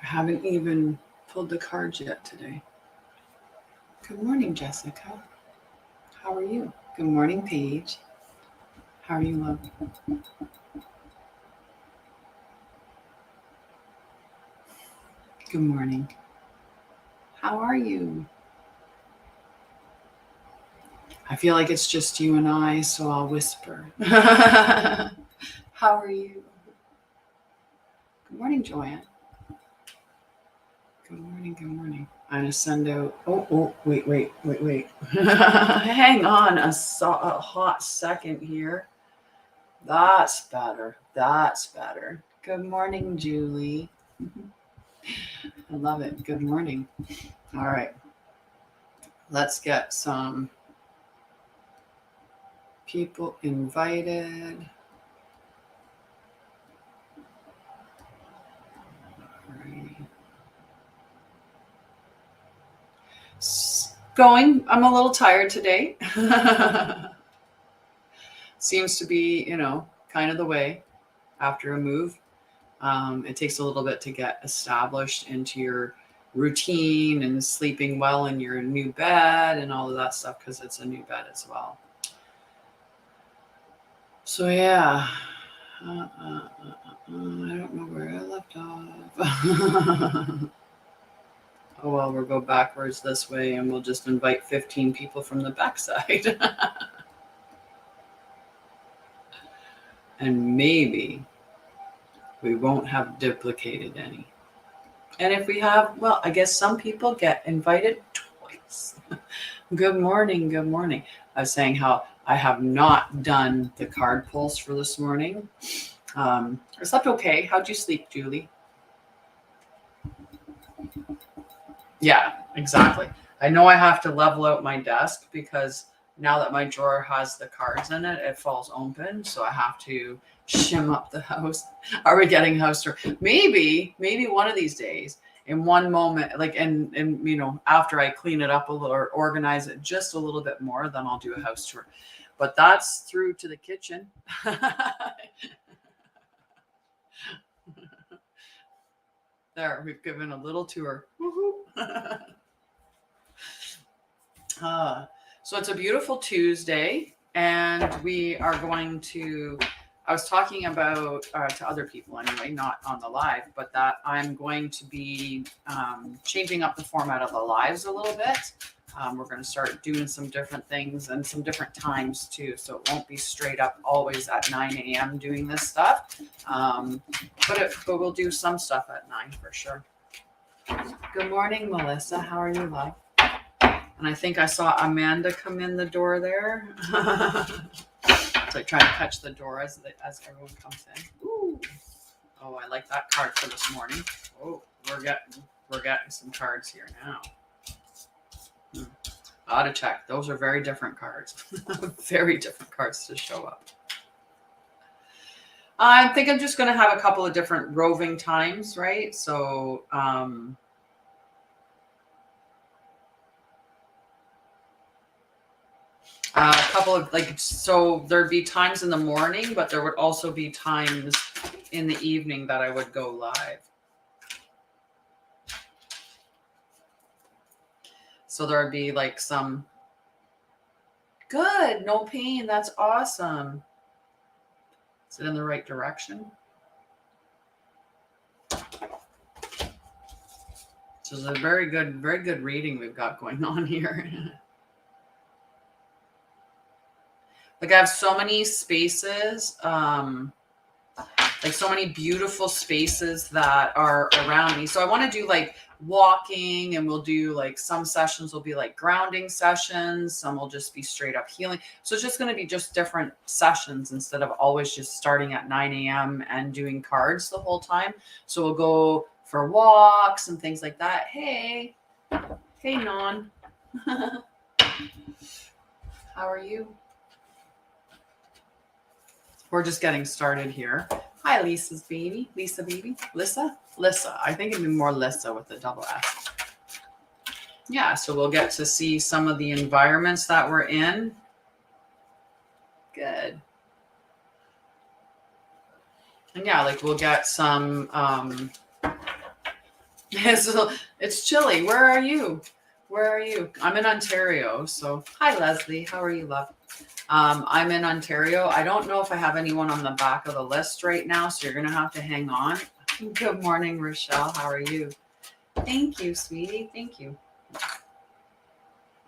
haven't even pulled the cards yet today. Good morning, Jessica. How are you? Good morning, Paige. How are you, love? Good morning. How are you? I feel like it's just you and I, so I'll whisper. How are you? Good morning, Joanne. Good morning, good morning. I'm going to send out... Oh, wait. Hang on a hot second here. That's better. Good morning, Julie. I love it. Good morning. All right. Let's get some people invited. Going. I'm a little tired today. Seems to be, kind of the way after a move. It takes a little bit to get established into your routine and sleeping well in your new bed and all of that stuff, because it's a new bed as well. So yeah, I don't know where I left off. Oh well, we'll go backwards this way and we'll just invite 15 people from the backside. And maybe we won't have duplicated any. And if we have, well, I guess some people get invited twice. Good morning. I was saying how I have not done the card pulls for this morning. I slept okay. How'd you sleep, Julie? Yeah, exactly. I know I have to level out my desk because now that my drawer has the cards in it, it falls open. So I have to shim up the house. Are we getting house tour? Maybe one of these days, in one moment, like, and after I clean it up a little or organize it just a little bit more, then I'll do a house tour. But that's through to the kitchen. There, we've given a little tour. So it's a beautiful Tuesday, and we are going to, I was talking about to other people anyway, not on the live, but that I'm going to be changing up the format of the lives a little bit. We're going to start doing some different things and some different times too. So it won't be straight up always at 9 a.m. doing this stuff. But we'll do some stuff at 9 for sure. Good morning, Melissa. How are you, love? And I think I saw Amanda come in the door there. So I try to catch the door as everyone comes in. Ooh. Oh, I like that card for this morning. Oh, we're getting some cards here now. Ought to check. Those are very different cards. Very different cards to show up. I think I'm just going to have a couple of different roving times, right? So, a couple of so there'd be times in the morning, but there would also be times in the evening that I would go live. So there'd be like some good, no pain. That's awesome. Is it in the right direction? So it's a very good reading we've got going on here. Like I have so many spaces, like so many beautiful spaces that are around me. So I want to do like walking, and we'll do like some sessions will be like grounding sessions. Some will just be straight up healing. So it's just going to be just different sessions instead of always just starting at 9 a.m. and doing cards the whole time. So we'll go for walks and things like that. Hey, Non. How are you? We're just getting started here. Hi, Lisa baby. Lissa. I think it'd be more Lissa with a double S. Yeah, so we'll get to see some of the environments that we're in. Good. And yeah, like we'll get some It's chilly. Where are you? Where are you? I'm in Ontario. So hi, Leslie. How are you, love? I'm in Ontario. I don't know if I have anyone on the back of the list right now, so you're gonna have to hang on. Good morning, Rochelle. How are you? Thank you, sweetie. Thank you.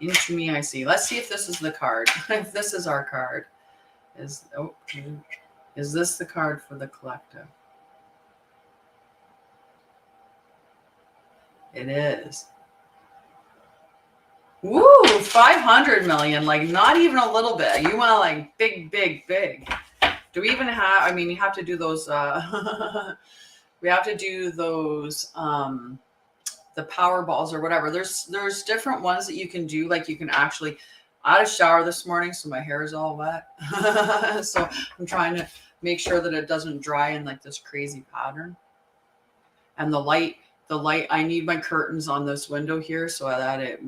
Into me, I see. Let's see if this is the card. If this is our card. Is this the card for the collective? It is. Woo, 500 million, like not even a little bit. You want to like big, big, big. Do we even have, I mean, you have to do those, we have to do those, the power balls or whatever. There's different ones that you can do. Like you can actually, I had a shower this morning, so my hair is all wet. So I'm trying to make sure that it doesn't dry in like this crazy pattern. And the light, I need my curtains on this window here so that it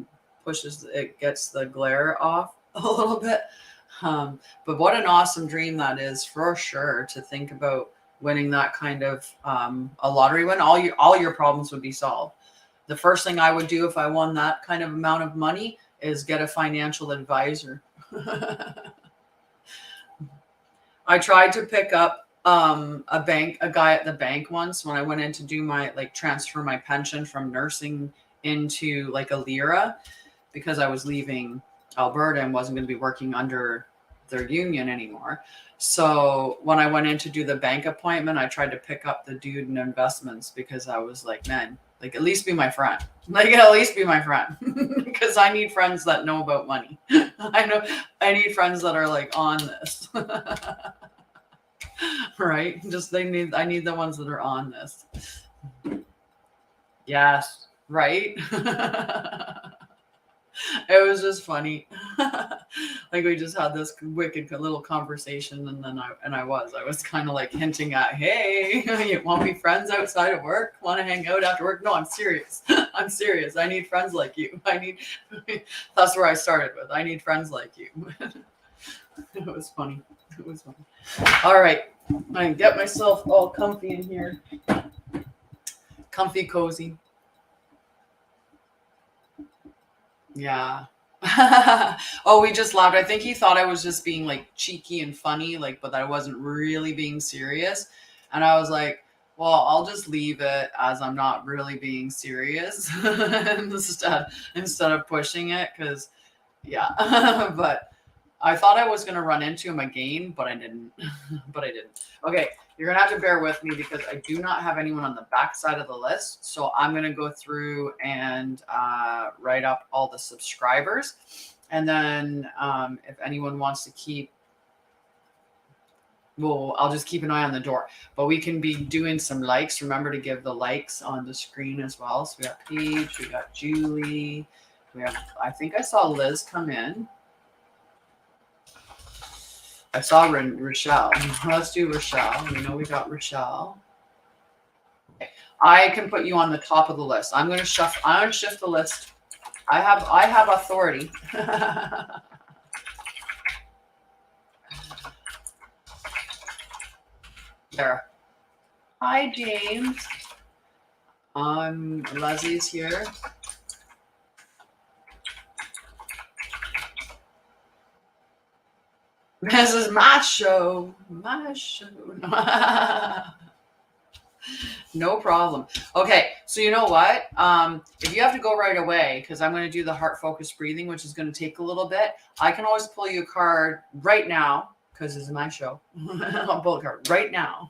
gets the glare off a little bit. But what an awesome dream that is, for sure, to think about winning that kind of a lottery win. All your problems would be solved. The first thing I would do if I won that kind of amount of money is get a financial advisor. I tried to pick up a guy at the bank once when I went in to do my transfer my pension from nursing into like a lira, because I was leaving Alberta and wasn't going to be working under their union anymore. So when I went in to do the bank appointment, I tried to pick up the dude in investments because I was like, man, like at least be my friend. Like at least be my friend, because I need friends that know about money. I need friends that are like on this. Right? I need the ones that are on this. Yes, right? It was just funny. Like we just had this wicked little conversation, and then I was kind of like hinting at, hey, you want to be friends outside of work? Want to hang out after work? No, I'm serious. I'm serious. I need friends like you. That's where I started with. I need friends like you. It was funny. It was funny. All right. I can get myself all comfy in here. Comfy, cozy. Yeah. Oh, we just laughed. I think he thought I was just being like cheeky and funny, but I wasn't really being serious. And I was like, well, I'll just leave it as I'm not really being serious instead of pushing it, because yeah. But I thought I was going to run into him again, but I didn't. Okay, you're going to have to bear with me because I do not have anyone on the back side of the list. So I'm going to go through and write up all the subscribers. And then if anyone wants to keep, well, I'll just keep an eye on the door. But we can be doing some likes. Remember to give the likes on the screen as well. So we got Paige, we got Julie. I think I saw Liz come in. I saw Rochelle. Let's do Rochelle. We know we got Rochelle. Okay. I can put you on the top of the list. I'm going to shift the list. I have authority. There. Hi, James. Leslie's here. This is my show. My show. No problem. Okay, so you know what? If you have to go right away, because I'm going to do the heart focused breathing, which is going to take a little bit, I can always pull you a card right now, because this is my show. I'll pull a card right now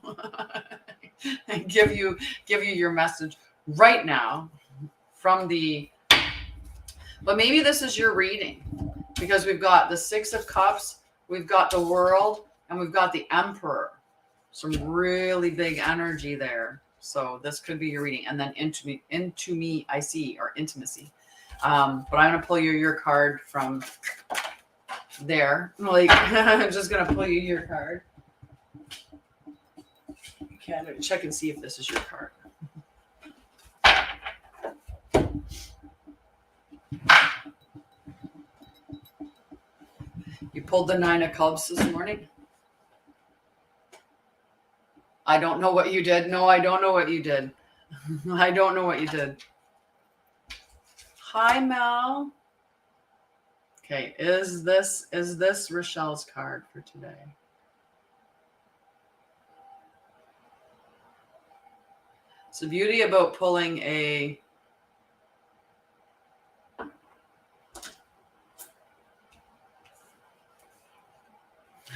and give you your message right now from the. But maybe this is your reading, because we've got the Six of Cups. We've got the World, and we've got the Emperor. Some really big energy there. So this could be your reading. And then into me, I see, or intimacy. But I'm going to pull you your card from there. I'm just going to pull you your card. Okay, I'm going to check and see if this is your card. You pulled the Nine of Cups this morning? I don't know what you did. No, I don't know what you did. I don't know what you did. Hi, Mel. Okay, is this Rochelle's card for today? It's the beauty about pulling a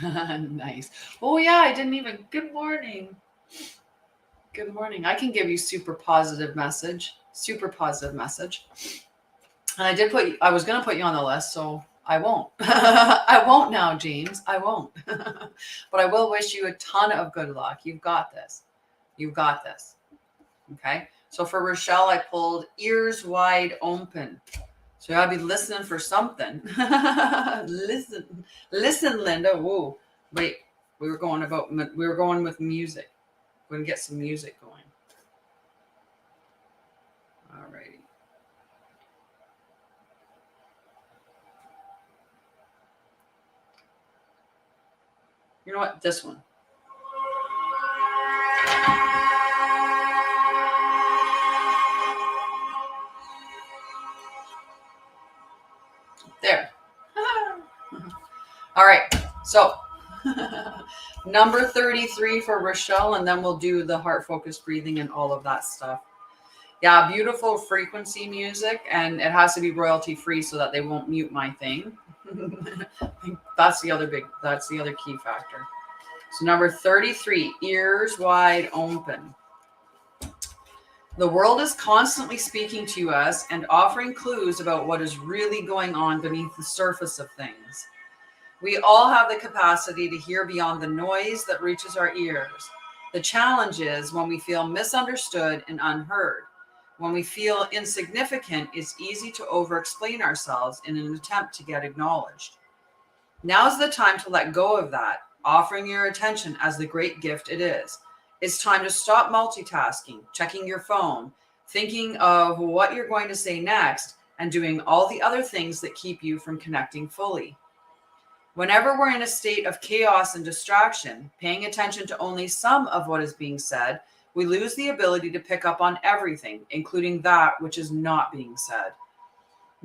nice. Oh yeah, I didn't even. Good morning. Good morning. I can give you super positive message. Super positive message. And I was going to put you on the list, so I won't. I won't now, James. I won't. But I will wish you a ton of good luck. You've got this. You've got this. Okay. So for Rochelle, I pulled ears wide open. So you gotta be listening for something. Listen, Linda. Whoa. Wait, we were going with music. We're gonna get some music going. Alrighty. You know what? This one. There. All right. So number 33 for Rochelle, and then we'll do the heart focused breathing and all of that stuff. Yeah, beautiful frequency music, and it has to be royalty free so that they won't mute my thing. That's the other key factor. So number 33, ears wide open. The world is constantly speaking to us and offering clues about what is really going on beneath the surface of things. We all have the capacity to hear beyond the noise that reaches our ears. The challenge is when we feel misunderstood and unheard. When we feel insignificant, it's easy to over-explain ourselves in an attempt to get acknowledged. Now's the time to let go of that, offering your attention as the great gift it is. It's time to stop multitasking, checking your phone, thinking of what you're going to say next, and doing all the other things that keep you from connecting fully. Whenever we're in a state of chaos and distraction, paying attention to only some of what is being said, we lose the ability to pick up on everything, including that which is not being said.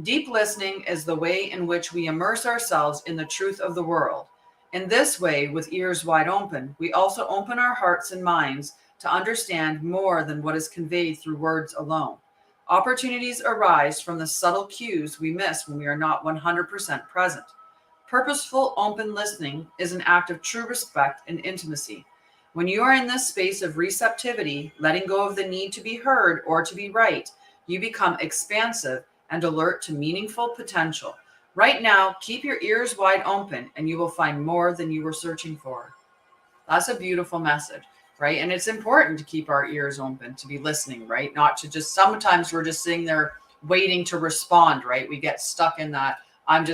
Deep listening is the way in which we immerse ourselves in the truth of the world. In this way, with ears wide open, we also open our hearts and minds to understand more than what is conveyed through words alone. Opportunities arise from the subtle cues we miss when we are not 100% present. Purposeful, open listening is an act of true respect and intimacy. When you are in this space of receptivity, letting go of the need to be heard or to be right, you become expansive and alert to meaningful potential. Right now, keep your ears wide open and you will find more than you were searching for. That's a beautiful message, right? And it's important to keep our ears open, to be listening, right? Not to just, sometimes we're just sitting there waiting to respond, right? We get stuck in that. I'm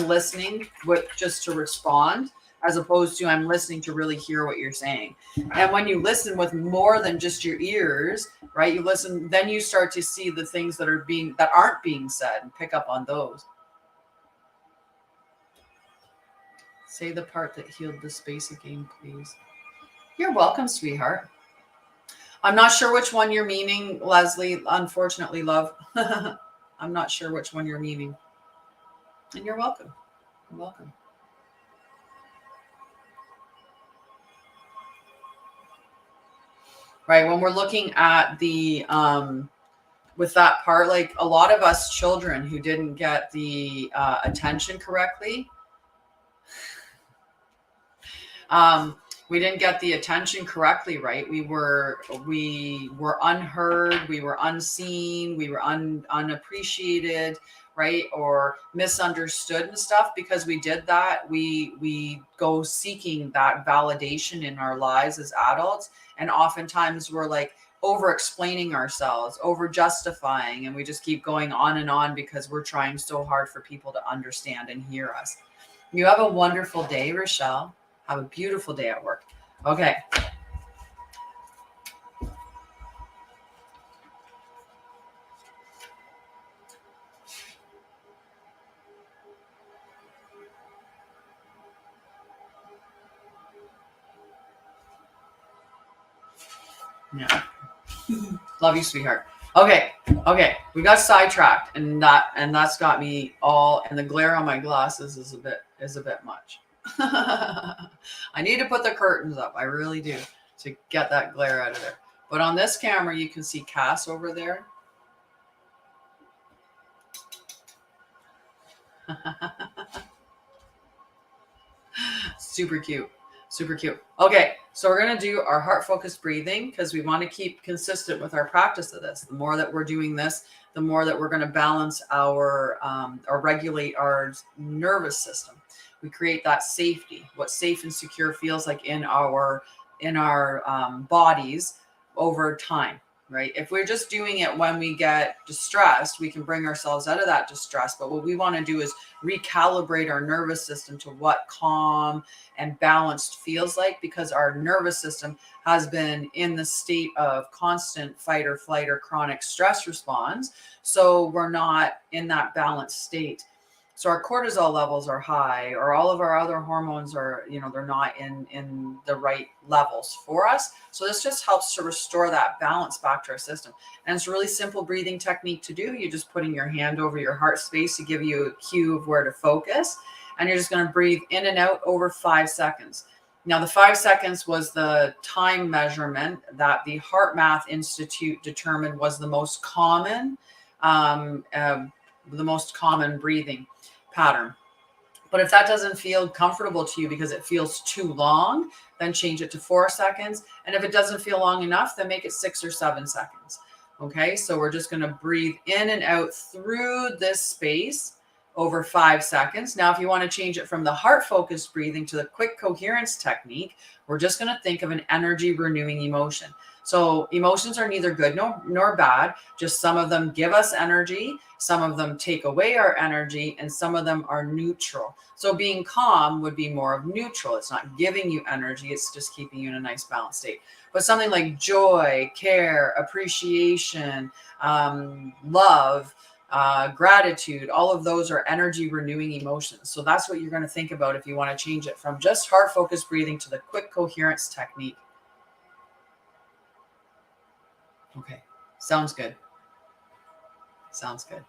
listening just to respond, as opposed to I'm listening to really hear what you're saying. And when you listen with more than just your ears, right? You listen, then you start to see the things that aren't being said and pick up on those. Say the part that healed the space again, please. You're welcome, sweetheart. I'm not sure which one you're meaning, Leslie. Unfortunately, love. I'm not sure which one you're meaning. And you're welcome. You're welcome. Right. When we're looking at the, with that part, like a lot of us children who didn't get the attention correctly, we didn't get the attention correctly, right? We were unheard, we were unseen, we were unappreciated, right? Or misunderstood and stuff. Because we did that, we go seeking that validation in our lives as adults. And oftentimes we're like over explaining ourselves, over justifying, and we just keep going on and on because we're trying so hard for people to understand and hear us. You have a wonderful day, Rochelle. Have a beautiful day at work. Okay. Yeah. Love you, sweetheart. Okay, okay, we got sidetracked, and that's got me all. And the glare on my glasses is a bit much. I need to put the curtains up. I really do, to get that glare out of there. But on this camera, you can see Cass over there. Super cute. Super cute. Okay, so we're going to do our heart focused breathing because we want to keep consistent with our practice of this. The more that we're doing this, the more that we're going to balance our or regulate our nervous system. We create that safety, what safe and secure feels like in our bodies over time. Right? If we're just doing it when we get distressed, we can bring ourselves out of that distress. But what we want to do is recalibrate our nervous system to what calm and balanced feels like, because our nervous system has been in the state of constant fight or flight or chronic stress response. So we're not in that balanced state. So our cortisol levels are high, or all of our other hormones are, they're not in the right levels for us. So this just helps to restore that balance back to our system. And it's a really simple breathing technique to do. You're just putting your hand over your heart space to give you a cue of where to focus. And you're just going to breathe in and out over 5 seconds. Now, the 5 seconds was the time measurement that the Heart Math Institute determined was the most common breathing pattern. But if that doesn't feel comfortable to you because it feels too long, then change it to 4 seconds. And if it doesn't feel long enough, then make it 6 or 7 seconds. Okay, so we're just going to breathe in and out through this space over 5 seconds. Now, if you want to change it from the heart focused breathing to the quick coherence technique, we're just going to think of an energy renewing emotion. So emotions are neither good nor bad. Just some of them give us energy, some of them take away our energy, and some of them are neutral. So being calm would be more of neutral. It's not giving you energy, it's just keeping you in a nice balanced state. But something like joy, care, appreciation, love, gratitude, all of those are energy renewing emotions. So that's what you're going to think about if you want to change it from just heart focused breathing to the quick coherence technique. Okay, sounds good. Sounds good.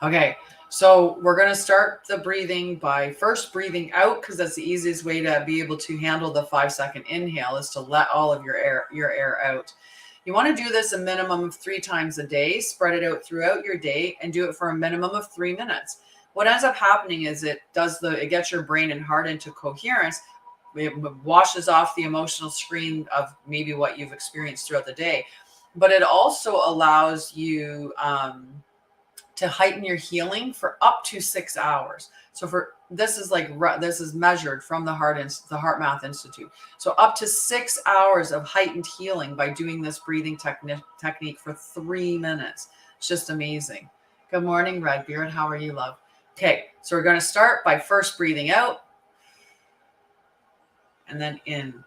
Okay, so we're going to start the breathing by first breathing out, because that's the easiest way to be able to handle the 5 second inhale, is to let all of your air out. You want to do this a minimum of 3 times a day, spread it out throughout your day, and do it for a minimum of 3 minutes. What ends up happening is it gets your brain and heart into coherence. It washes off the emotional screen of maybe what you've experienced throughout the day. But it also allows you to heighten your healing for up to 6 hours. So this is measured from the Heart Math Institute. So up to 6 hours of heightened healing by doing this breathing technique for 3 minutes. It's just amazing. Good morning, Redbeard. How are you, love? Okay, so we're going to start by first breathing out and then in.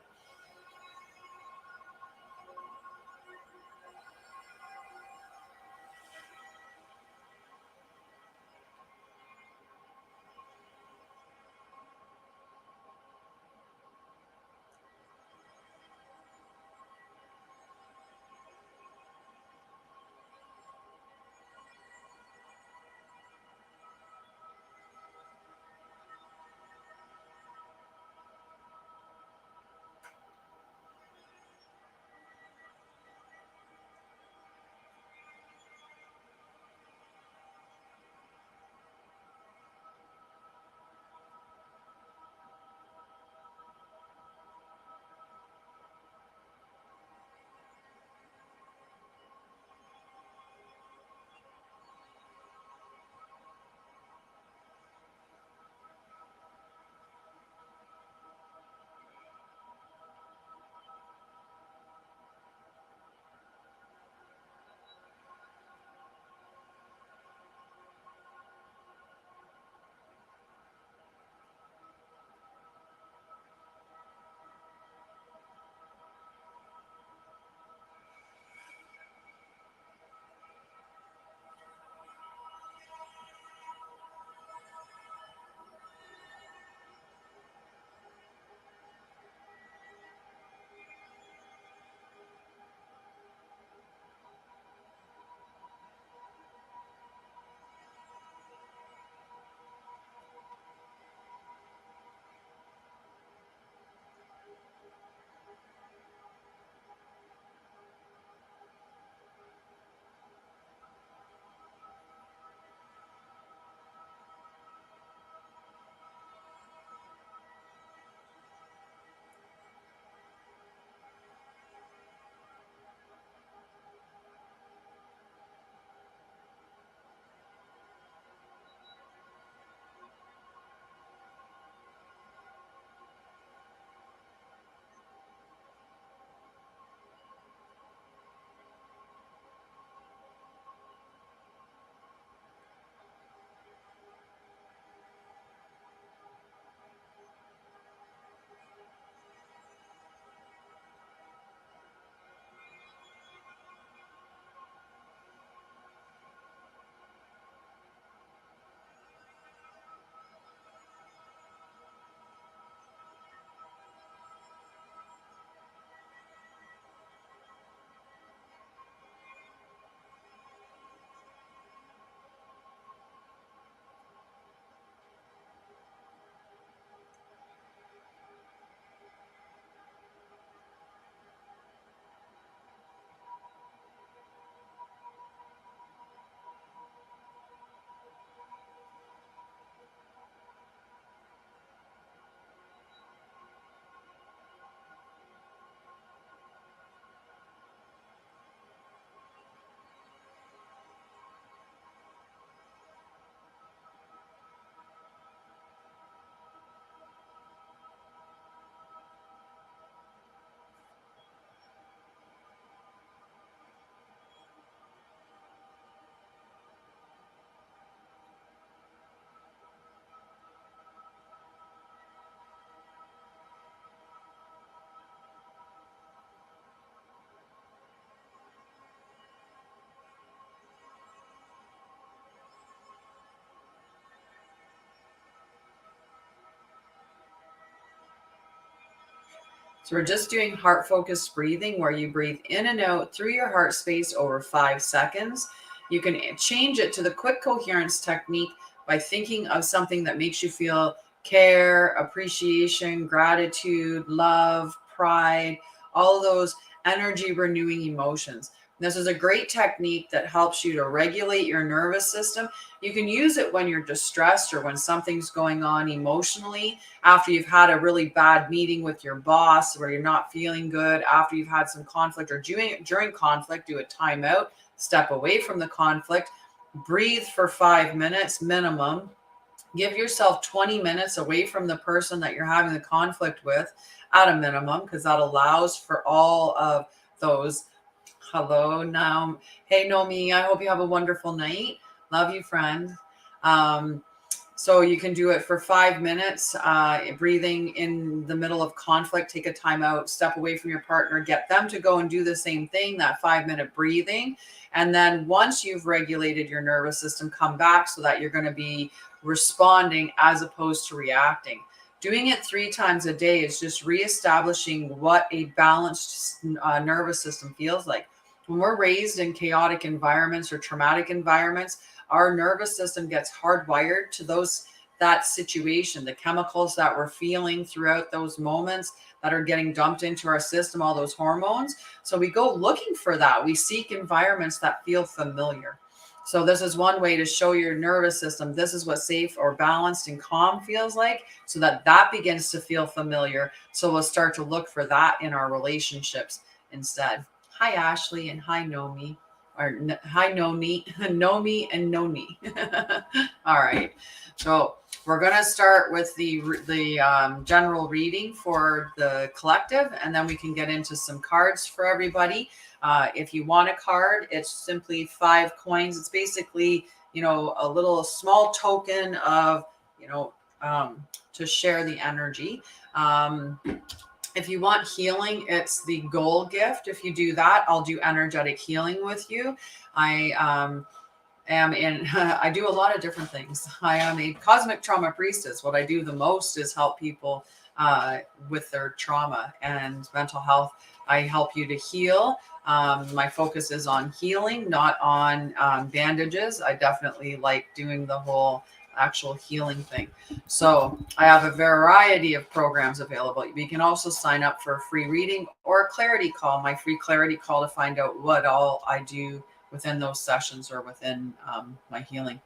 So we're just doing heart-focused breathing, where you breathe in and out through your heart space over 5 seconds. You can change it to the quick coherence technique by thinking of something that makes you feel care, appreciation, gratitude, love, pride, all those energy renewing emotions. This is a great technique that helps you to regulate your nervous system. You can use it when you're distressed or when something's going on emotionally, after you've had a really bad meeting with your boss where you're not feeling good, after you've had some conflict, or during conflict, do a timeout, step away from the conflict, breathe for 5 minutes minimum. Give yourself 20 minutes away from the person that you're having the conflict with at a minimum, because that allows for all of those. Hello, now. Hey, Nomi, I hope you have a wonderful night. Love you, friend. So you can do it for 5 minutes, breathing in the middle of conflict. Take a time out, step away from your partner, get them to go and do the same thing, that 5-minute breathing. And then once you've regulated your nervous system, come back so that you're going to be responding as opposed to reacting. Doing it 3 times a day is just reestablishing what a balanced nervous system feels like. When we're raised in chaotic environments or traumatic environments, our nervous system gets hardwired to that situation, the chemicals that we're feeling throughout those moments that are getting dumped into our system, all those hormones. So we go looking for that. We seek environments that feel familiar. So this is one way to show your nervous system this is what safe or balanced and calm feels like, so that begins to feel familiar. So we'll start to look for that in our relationships instead. Hi, Ashley, and hi, Nomi. Or hi, Nomi, Nomi, and Noni. All right. So we're going to start with the general reading for the collective, and then we can get into some cards for everybody. If you want a card, it's simply 5 coins. It's basically, a little small token of, to share the energy. If you want healing, it's the goal gift. If you do that, I'll do energetic healing with you. I do a lot of different things. I am a cosmic trauma priestess. What I do the most is help people with their trauma and mental health. I help you to heal. My focus is on healing, not on bandages. I definitely like doing the whole actual healing thing. So I have a variety of programs available. You can also sign up for a free reading or a clarity call, my free clarity call, to find out what all I do within those sessions or within my healing.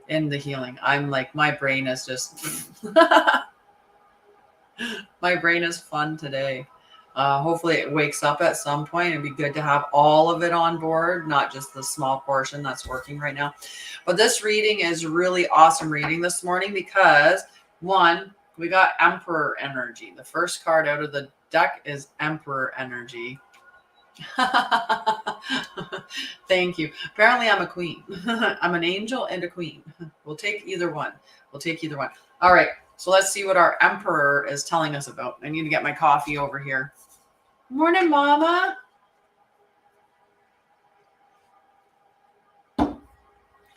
In the healing, I'm like, my brain is just my brain is fun today. Hopefully it wakes up at some point. It'd be good to have all of it on board, not just the small portion that's working right now. But this reading is really awesome reading this morning because, one, we got Emperor energy. The first card out of the deck is Emperor energy. Thank you. Apparently I'm a queen. I'm an angel and a queen. We'll take either one. All right. So let's see what our Emperor is telling us about. I need to get my coffee over here. Morning, Mama.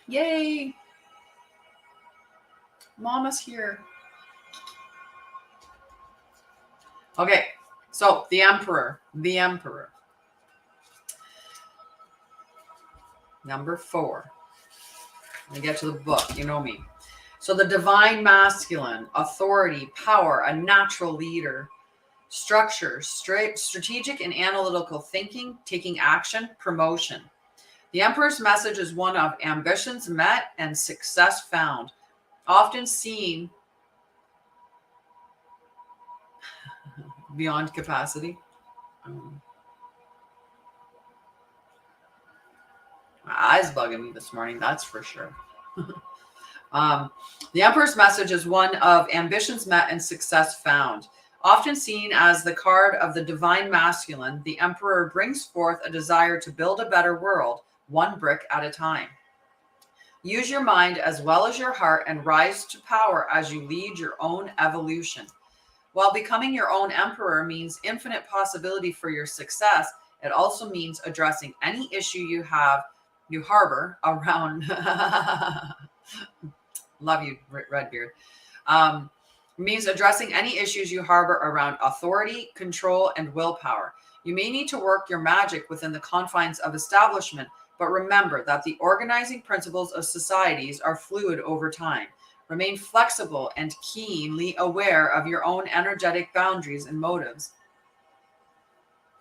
Yay. Mama's here. Okay. So the Emperor. Number 4. Let me get to the book. You know me. So the divine masculine, authority, power, a natural leader, structure, strategic and analytical thinking, taking action, promotion. The Emperor's message is one of ambitions met and success found, often seen beyond capacity. My eyes bugging me this morning, that's for sure. The Emperor's message is one of ambitions met and success found. Often seen as the card of the divine masculine, the Emperor brings forth a desire to build a better world, one brick at a time. Use your mind as well as your heart and rise to power as you lead your own evolution. While becoming your own emperor means infinite possibility for your success, it also means addressing any issue you harbor around. Love you, Redbeard. It means addressing any issues you harbor around authority, control, and willpower. You may need to work your magic within the confines of establishment, but remember that the organizing principles of societies are fluid over time. Remain flexible and keenly aware of your own energetic boundaries and motives.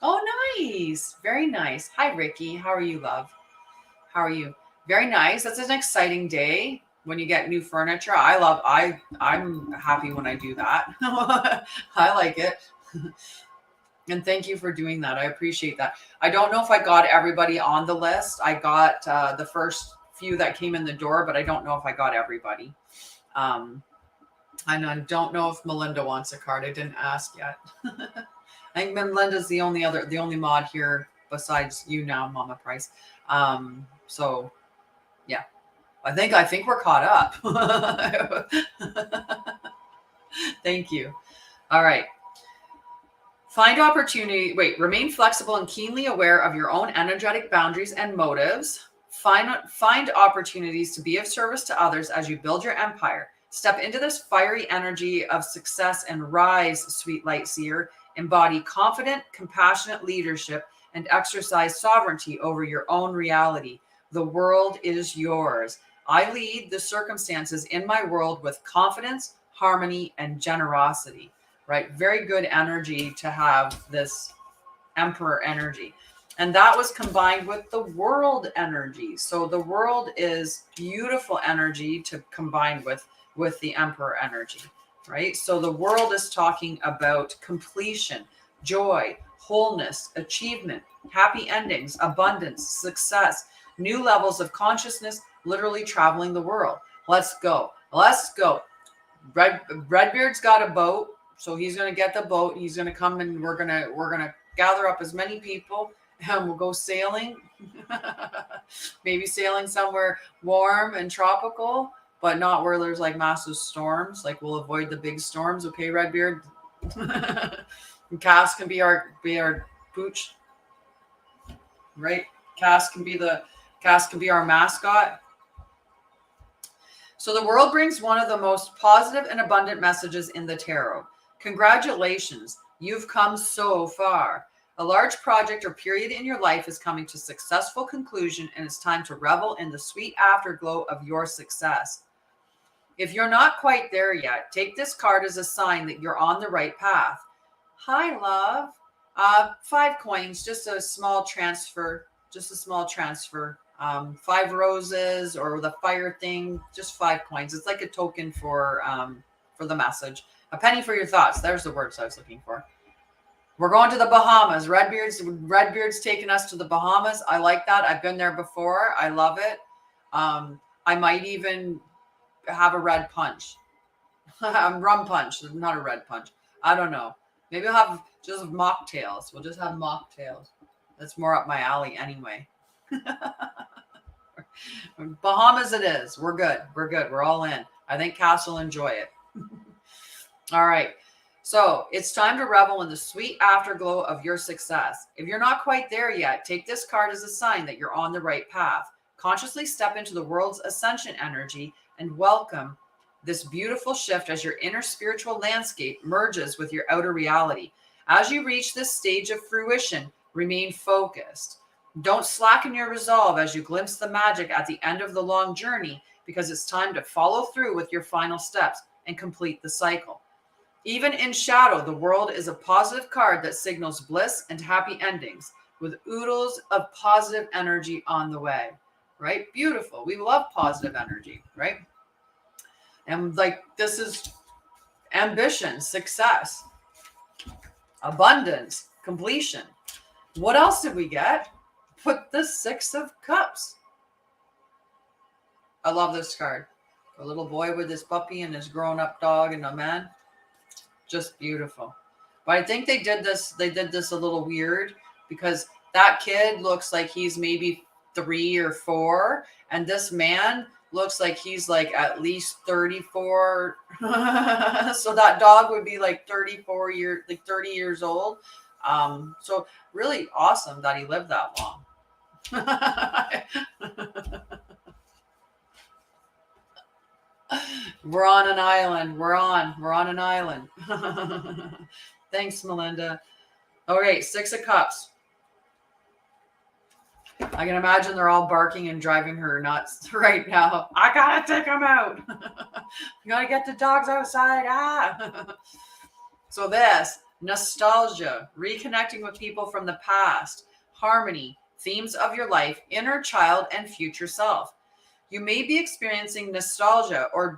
Oh, nice. Very nice. Hi, Ricky. How are you, love? How are you? Very nice. That's an exciting day when you get new furniture. I'm happy when I do that. I like it. And thank you for doing that. I appreciate that. I don't know if I got everybody on the list. I got the first few that came in the door, but I don't know if I got everybody. And I don't know if Melinda wants a card. I didn't ask yet. I think Melinda's the only mod here besides you now, Mama Price. So yeah, I think we're caught up. Thank you. All right. Remain flexible and keenly aware of your own energetic boundaries and motives. Find opportunities to be of service to others as you build your empire. Step into this fiery energy of success and rise, sweet light seer. Embody confident, compassionate leadership and exercise sovereignty over your own reality. The world is yours. I lead the circumstances in my world with confidence, harmony, and generosity. Right? Very good energy to have this emperor energy. And that was combined with the world energy. So the world is beautiful energy to combine with the emperor energy. Right? So the world is talking about completion, joy, wholeness, achievement, happy endings, abundance, success, new levels of consciousness, literally traveling the world. Let's go. Let's go. Redbeard's got a boat, so he's going to get the boat. He's going to come and we're going to gather up as many people and we'll go sailing. Maybe sailing somewhere warm and tropical, but not where there's like massive storms. Like we'll avoid the big storms. Okay, Redbeard. And Cass can be our pooch, right? Cass can be our mascot. So the world brings one of the most positive and abundant messages in the tarot. Congratulations, you've come so far. A large project or period in your life is coming to successful conclusion, and it's time to revel in the sweet afterglow of your success. If you're not quite there yet, take this card as a sign that you're on the right path. Hi, love. 5 coins, just a small transfer. 5 roses or the fire thing, just 5 coins. It's like a token for the message. A penny for your thoughts. There's the words I was looking for. We're going to the Bahamas. Redbeard's taking us to the Bahamas. I like that. I've been there before. I love it. I might even have a red punch. Rum punch, not a red punch. I don't know. Maybe I'll have just mocktails. We'll just have mocktails. That's more up my alley anyway. Bahamas it is. We're good. We're all in. I think Cass will enjoy it. All right. So it's time to revel in the sweet afterglow of your success. If you're not quite there yet, take this card as a sign that you're on the right path. Consciously step into the world's ascension energy and welcome this beautiful shift as your inner spiritual landscape merges with your outer reality. As you reach this stage of fruition, remain focused. Don't slacken your resolve as you glimpse the magic at the end of the long journey, because it's time to follow through with your final steps and complete the cycle. Even in shadow, the world is a positive card that signals bliss and happy endings with oodles of positive energy on the way, right? Beautiful. We love positive energy, right? And like, this is ambition, success, abundance, completion. What else did we get? Put the 6 of Cups. I love this card. A little boy with his puppy and his grown-up dog and a man. Just beautiful. But I think they did this a little weird because that kid looks like he's maybe 3 or 4, and this man looks like he's like at least 34. So that dog would be like 30 years old. So really awesome that he lived that long. We're on an island. We're on an island. Thanks, Melinda. Okay, 6 of Cups. I can imagine they're all barking and driving her nuts right now. I gotta take them out. I gotta get the dogs outside. So this, nostalgia, reconnecting with people from the past, harmony, themes of your life, inner child, and future self. You may be experiencing nostalgia or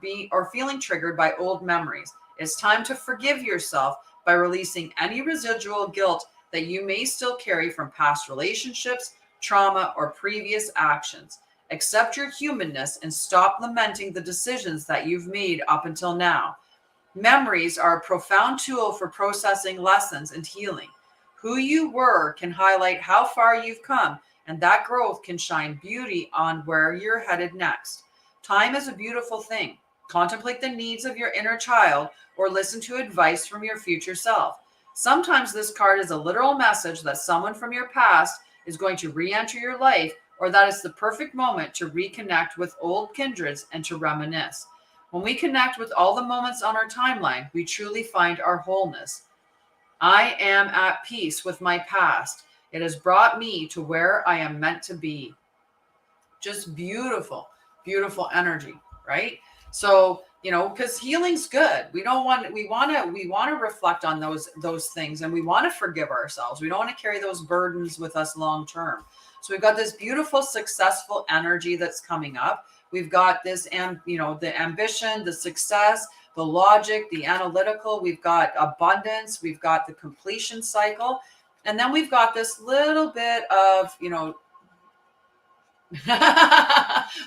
feeling triggered by old memories. It's time to forgive yourself by releasing any residual guilt that you may still carry from past relationships, trauma, or previous actions. Accept your humanness and stop lamenting the decisions that you've made up until now. Memories are a profound tool for processing lessons and healing. Who you were can highlight how far you've come, and that growth can shine beauty on where you're headed next. Time is a beautiful thing. Contemplate the needs of your inner child or listen to advice from your future self. Sometimes this card is a literal message that someone from your past is going to re-enter your life, or that it's the perfect moment to reconnect with old kindreds and to reminisce. When we connect with all the moments on our timeline, we truly find our wholeness. I am at peace with my past. It has brought me to where I am meant to be. Just beautiful, beautiful energy, right? So, because healing's good. We want to reflect on those things, and we want to forgive ourselves. We don't want to carry those burdens with us long term. So we've got this beautiful, successful energy that's coming up. We've got this, the ambition, the success, the logic, the analytical. We've got abundance. We've got the completion cycle. And then we've got this little bit of,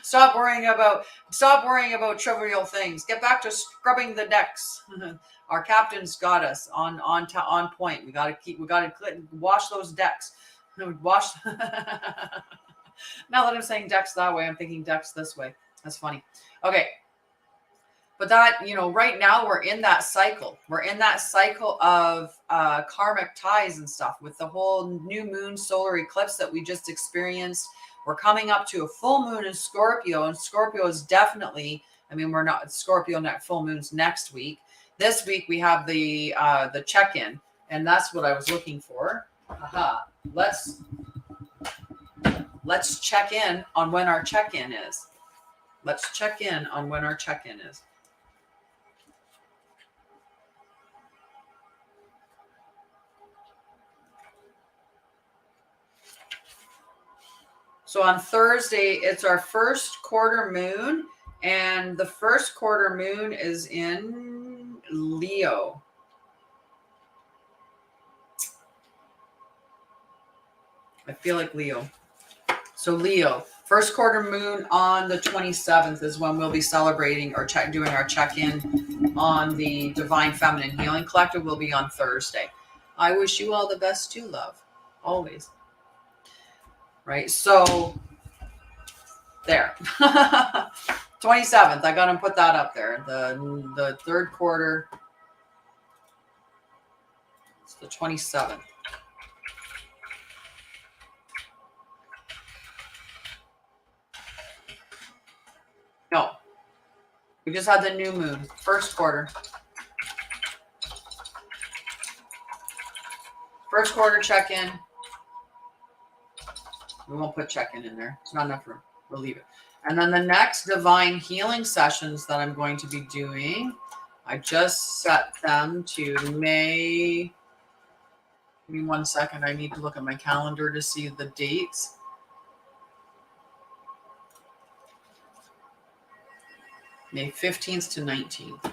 stop worrying about trivial things. Get back to scrubbing the decks. Our captain's got us on point. We got to wash those decks. Wash. Now that I'm saying decks that way, I'm thinking decks this way. That's funny. Okay. But that, right now we're in that cycle. We're in that cycle of karmic ties and stuff with the whole new moon solar eclipse that we just experienced. We're coming up to a full moon in Scorpio, and Scorpio is definitely, we're not Scorpio full moons next week. This week we have the check-in, and that's what I was looking for. Aha. Let's check in on when our check-in is. Let's check in on when our check-in is. So on Thursday, it's our first quarter moon, and the first quarter moon is in Leo. I feel like Leo. So Leo, first quarter moon on the 27th is when we'll be celebrating or doing our check-in on the Divine Feminine Healing Collective. Will be on Thursday. I wish you all the best too, love. Always. Right, so there. 27th, I got to put that up there. The third quarter, it's the 27th. No, we just had the new moon, first quarter. First quarter check-in. We won't put check-in in there. It's not enough room. We'll leave it. And then the next divine healing sessions that I'm going to be doing, I just set them to May. Give me 1 second. I need to look at my calendar to see the dates. May 15th to 19th.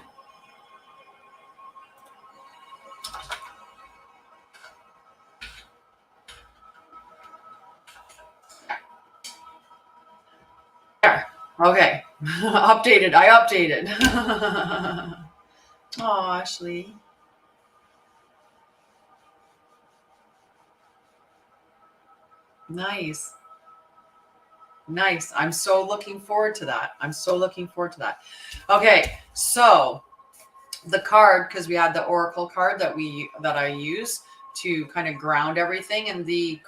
Okay. Updated. I updated. Oh, Ashley. Nice. Nice. I'm so looking forward to that. Okay. So the card, because we had the Oracle card that I use to kind of ground everything. And the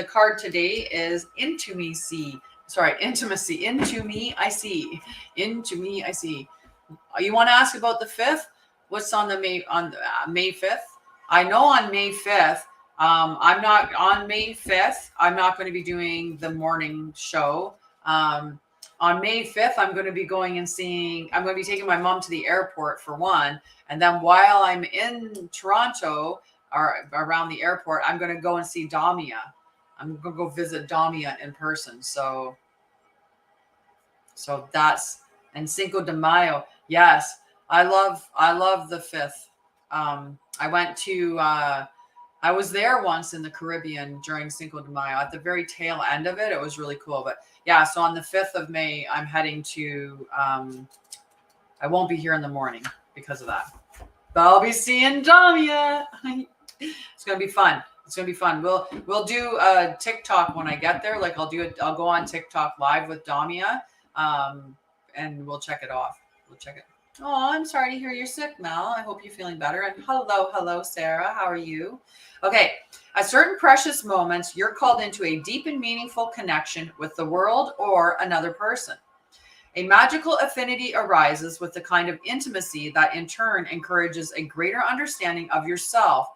card today is intimacy. Into me, I see. You want to ask about the 5th? What's on the May 5th? I know on May 5th, I'm not on May 5th. I'm not going to be doing the morning show. On May 5th, I'm going to be going and seeing, I'm going to be taking my mom to the airport for one. And then while I'm in Toronto or around the airport, I'm going to go and see Damia. I'm going to go visit Damia in person. So that's, and Cinco de Mayo. Yes. I love the 5th. I went to, I was there once in the Caribbean during Cinco de Mayo at the very tail end of it. It was really cool. But yeah, so on the 5th of May, I'm heading to, I won't be here in the morning because of that. But I'll be seeing Damia. It's going to be fun. It's going to be fun. We'll do a TikTok when I get there. Like I'll go on TikTok live with Damia, and we'll check it off. We'll check it. Oh, I'm sorry to hear you're sick, Mel. I hope you're feeling better. And hello, Sarah. How are you? Okay. At certain precious moments, you're called into a deep and meaningful connection with the world or another person. A magical affinity arises with the kind of intimacy that in turn encourages a greater understanding of yourself.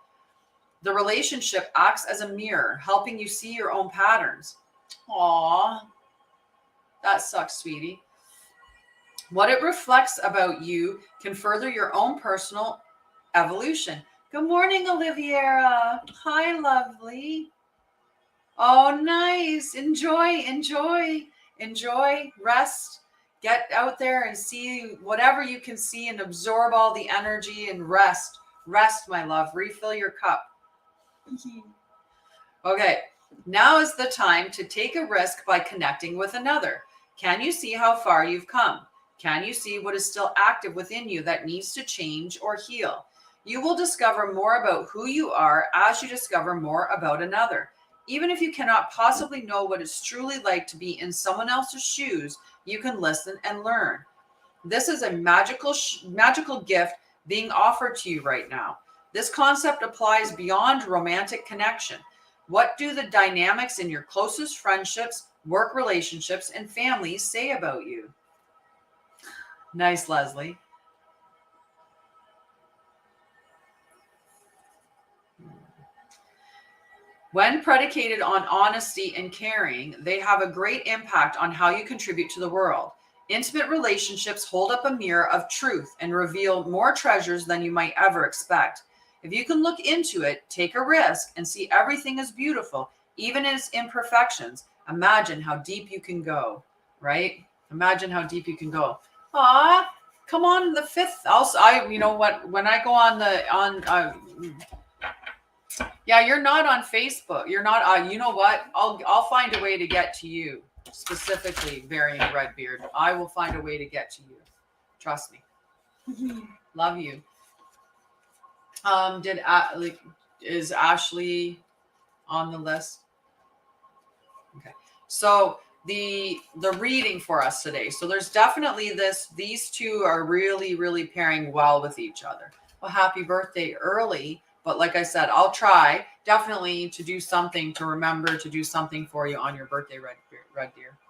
The relationship acts as a mirror, helping you see your own patterns. Aw, that sucks, sweetie. What it reflects about you can further your own personal evolution. Good morning, Oliviera. Hi, lovely. Oh, nice. Enjoy, rest. Get out there and see whatever you can see and absorb all the energy and rest. Rest, my love. Refill your cup. Okay, now is the time to take a risk by connecting with another. Can you see how far you've come? Can you see what is still active within you that needs to change or heal? You will discover more about who you are as you discover more about another. Even if you cannot possibly know what it's truly like to be in someone else's shoes, you can listen and learn. This is a magical gift being offered to you right now. This concept applies beyond romantic connection. What do the dynamics in your closest friendships, work relationships, and families say about you? Nice, Leslie. When predicated on honesty and caring, they have a great impact on how you contribute to the world. Intimate relationships hold up a mirror of truth and reveal more treasures than you might ever expect. If you can look into it, take a risk, and see everything as beautiful, even its imperfections, imagine how deep you can go, right? Imagine how deep you can go. Aw, come on the 5th. You know what? When I go yeah, you're not on Facebook. You're not. You know what? I'll find a way to get to you specifically, Varying Redbeard. I will find a way to get to you. Trust me. Love you. Is Ashley on the list? Okay. So the reading for us today. So there's definitely these two are really, really pairing well with each other. Well, happy birthday early. But like I said, I'll try definitely to do something, to remember to do something for you on your birthday,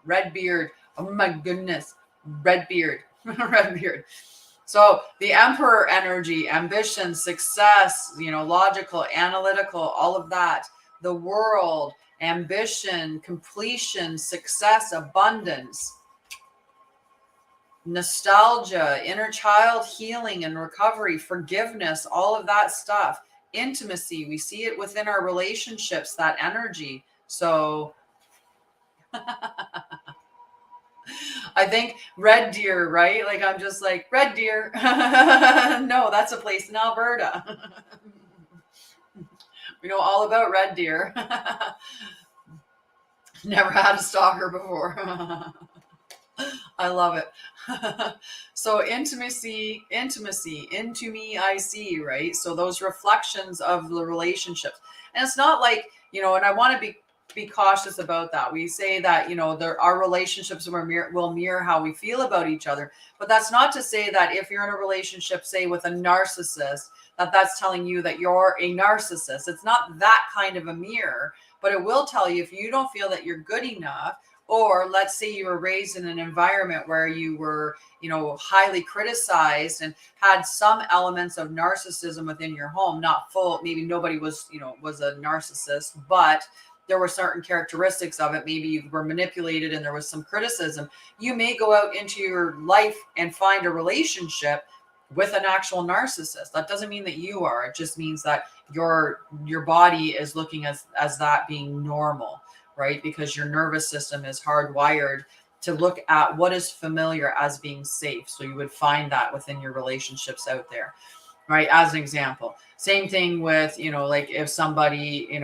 Redbeard. Oh my goodness. Redbeard. Redbeard. So the Emperor energy, ambition, success, logical, analytical, all of that. The world, ambition, completion, success, abundance, nostalgia, inner child healing and recovery, forgiveness, all of that stuff. Intimacy, we see it within our relationships, that energy. So I think Red Deer, right? Like I'm just like, Red Deer. No, that's a place in Alberta. We know all about Red Deer. Never had a stalker before. I love it. So intimacy, into me I see, right? So those reflections of the relationships. And it's not like, and I want to be cautious about that. We say that, our relationships will mirror how we feel about each other. But that's not to say that if you're in a relationship, say with a narcissist, that's telling you that you're a narcissist. It's not that kind of a mirror, but it will tell you if you don't feel that you're good enough, Or let's say you were raised in an environment where you were, highly criticized and had some elements of narcissism within your home, not full, maybe nobody was, was a narcissist, but there were certain characteristics of it. Maybe you were manipulated and there was some criticism. You may go out into your life and find a relationship with an actual narcissist. That doesn't mean that you are. It just means that your body is looking as that being normal, right? Because your nervous system is hardwired to look at what is familiar as being safe. So you would find that within your relationships out there, right? As an example, same thing with, like if somebody, it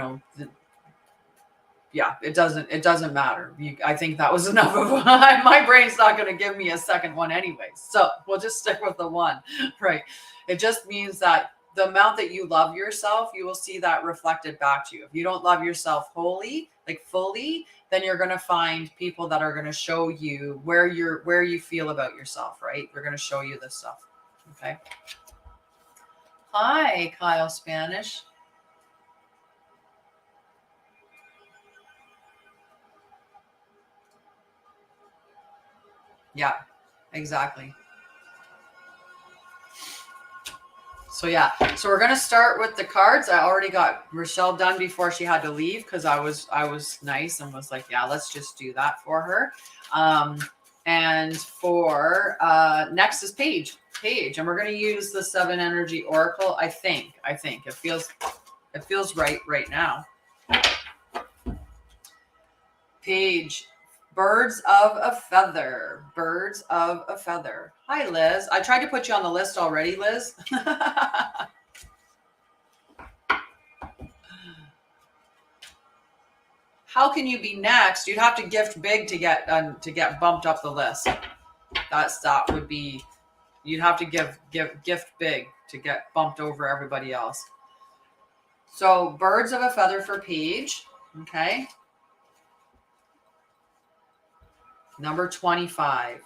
doesn't matter. I think that was enough of my brain's not going to give me a second one anyway. So we'll just stick with the one, right? It just means that the amount that you love yourself, you will see that reflected back to you. If you don't love yourself fully, then you're going to find people that are going to show you where you feel about yourself, right? They're going to show you this stuff. Okay. Hi, Kyle Spanish. Yeah, exactly. So we're going to start with the cards. I already got Rochelle done before she had to leave because I was nice and was like, yeah, let's just do that for her. And for next is Paige, and we're going to use the 7 energy oracle. I think it feels right now. Paige. Birds of a feather. Hi, Liz. I tried to put you on the list already, Liz. How can you be next? You'd have to gift big to get bumped up the list. That would be. You'd have to gift big to get bumped over everybody else. So birds of a feather for Paige. Okay. Number 25.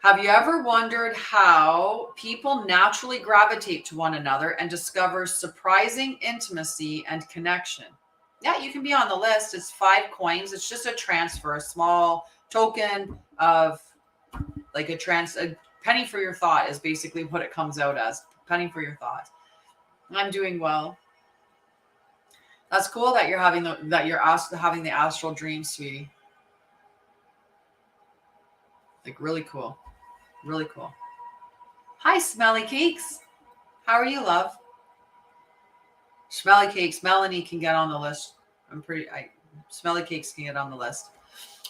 Have you ever wondered how people naturally gravitate to one another and discover surprising intimacy and connection? Yeah, you can be on the list. It's 5 coins. It's just a transfer, a small token of like a penny for your thought is basically what it comes out as. Penny for your thought. I'm doing well. That's cool that you're having the astral dream, sweetie. Like really cool. Really cool. Hi, Smelly Cakes. How are you, love? Smelly Cakes. Melanie can get on the list. Smelly Cakes can get on the list.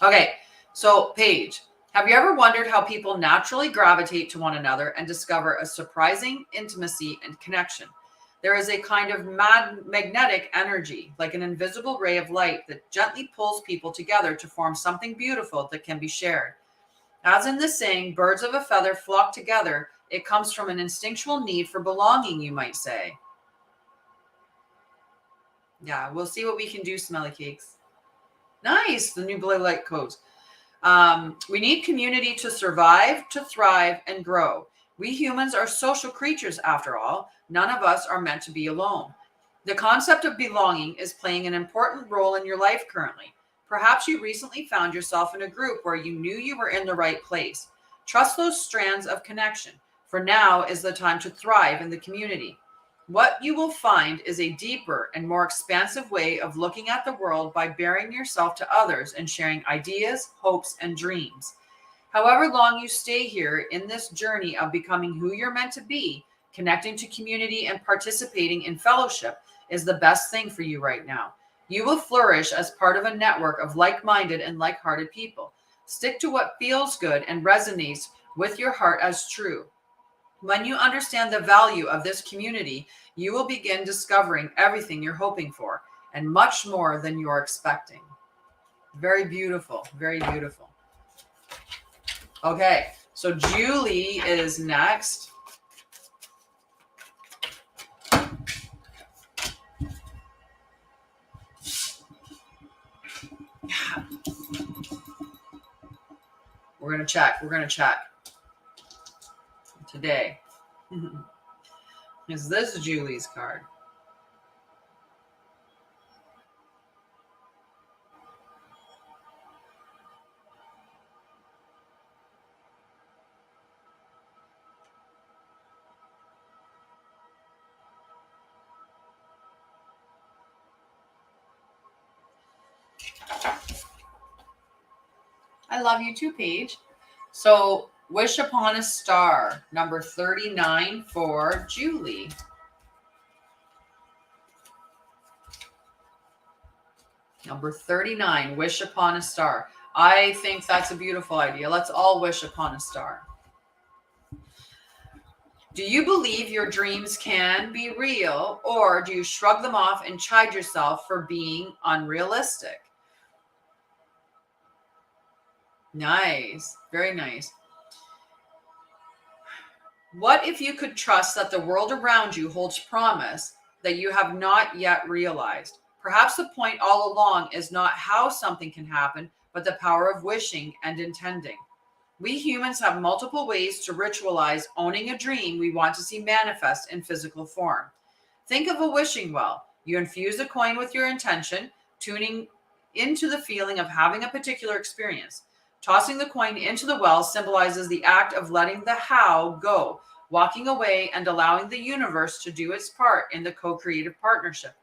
Okay, so Paige, have you ever wondered how people naturally gravitate to one another and discover a surprising intimacy and connection? There is a kind of magnetic energy, like an invisible ray of light that gently pulls people together to form something beautiful that can be shared. As in the saying, birds of a feather flock together, it comes from an instinctual need for belonging, you might say. Yeah, we'll see what we can do, Smelly Cakes. Nice, the new blue light codes. We need community to survive, to thrive, and grow. We humans are social creatures, after all. None of us are meant to be alone. The concept of belonging is playing an important role in your life currently. Perhaps you recently found yourself in a group where you knew you were in the right place. Trust those strands of connection, for now is the time to thrive in the community. What you will find is a deeper and more expansive way of looking at the world by bearing yourself to others and sharing ideas, hopes, and dreams. However long you stay here in this journey of becoming who you're meant to be, connecting to community and participating in fellowship is the best thing for you right now. You will flourish as part of a network of like-minded and like-hearted people. Stick to what feels good and resonates with your heart as true. When you understand the value of this community, you will begin discovering everything you're hoping for and much more than you are expecting. Very beautiful. Very beautiful. Okay, so Julie is next. We're going to check today. Is this Julie's card? I love you too, Paige. So, Wish Upon a Star, number 39 for Julie. Number 39, Wish Upon a Star. I think that's a beautiful idea. Let's all wish upon a star. Do you believe your dreams can be real, or do you shrug them off and chide yourself for being unrealistic? Nice. Very nice. What if you could trust that the world around you holds promise that you have not yet realized? Perhaps the point all along is not how something can happen, but the power of wishing and intending. We humans have multiple ways to ritualize owning a dream we want to see manifest in physical form. Think of a wishing well. You infuse a coin with your intention, tuning into the feeling of having a particular experience. Tossing the coin into the well symbolizes the act of letting the how go, walking away and allowing the universe to do its part in the co-creative partnership.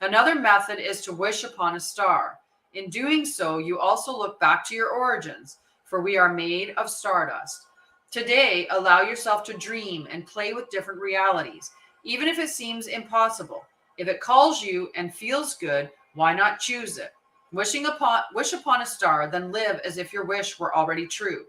Another method is to wish upon a star. In doing so, you also look back to your origins, for we are made of stardust. Today, allow yourself to dream and play with different realities, even if it seems impossible. If it calls you and feels good, why not choose it? Wish upon a star, then live as if your wish were already true.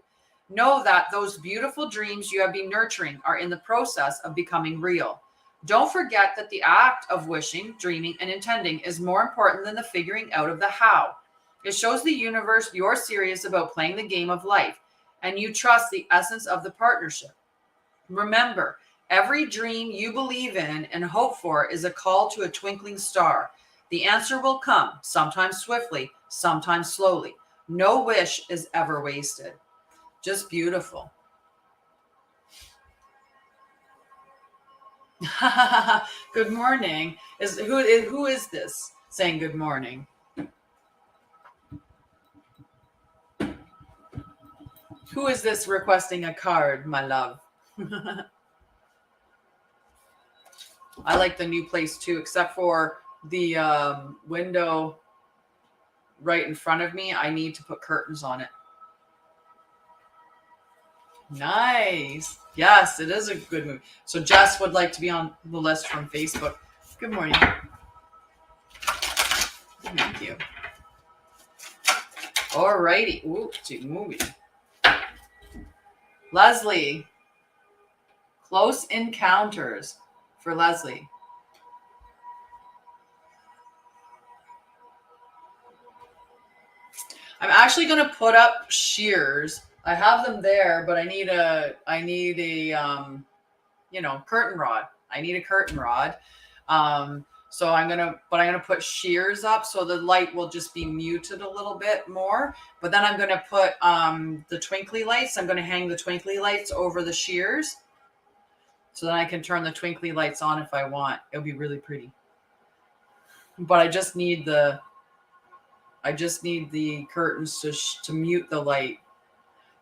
Know that those beautiful dreams you have been nurturing are in the process of becoming real. Don't forget that the act of wishing, dreaming, and intending is more important than the figuring out of the how. It shows the universe you're serious about playing the game of life, and you trust the essence of the partnership. Remember, every dream you believe in and hope for is a call to a twinkling star. The answer will come, sometimes swiftly, sometimes slowly. No wish is ever wasted. Just beautiful. Good morning. Who is this saying good morning? Who is this requesting a card, my love? I like the new place too, except for the window right in front of me. I need to put curtains on it. Nice. Yes, it is a good move. So Jess would like to be on the list from Facebook. Good morning. Thank you. All righty. Ooh, movie. Leslie. Close Encounters for Leslie. I'm actually going to put up shears. I have them there, but I need a curtain rod. I need a curtain rod. So I'm going to put shears up so the light will just be muted a little bit more. But then I'm going to put the twinkly lights. I'm going to hang the twinkly lights over the shears. So then I can turn the twinkly lights on if I want. It'll be really pretty. But I just need the curtains to mute the light.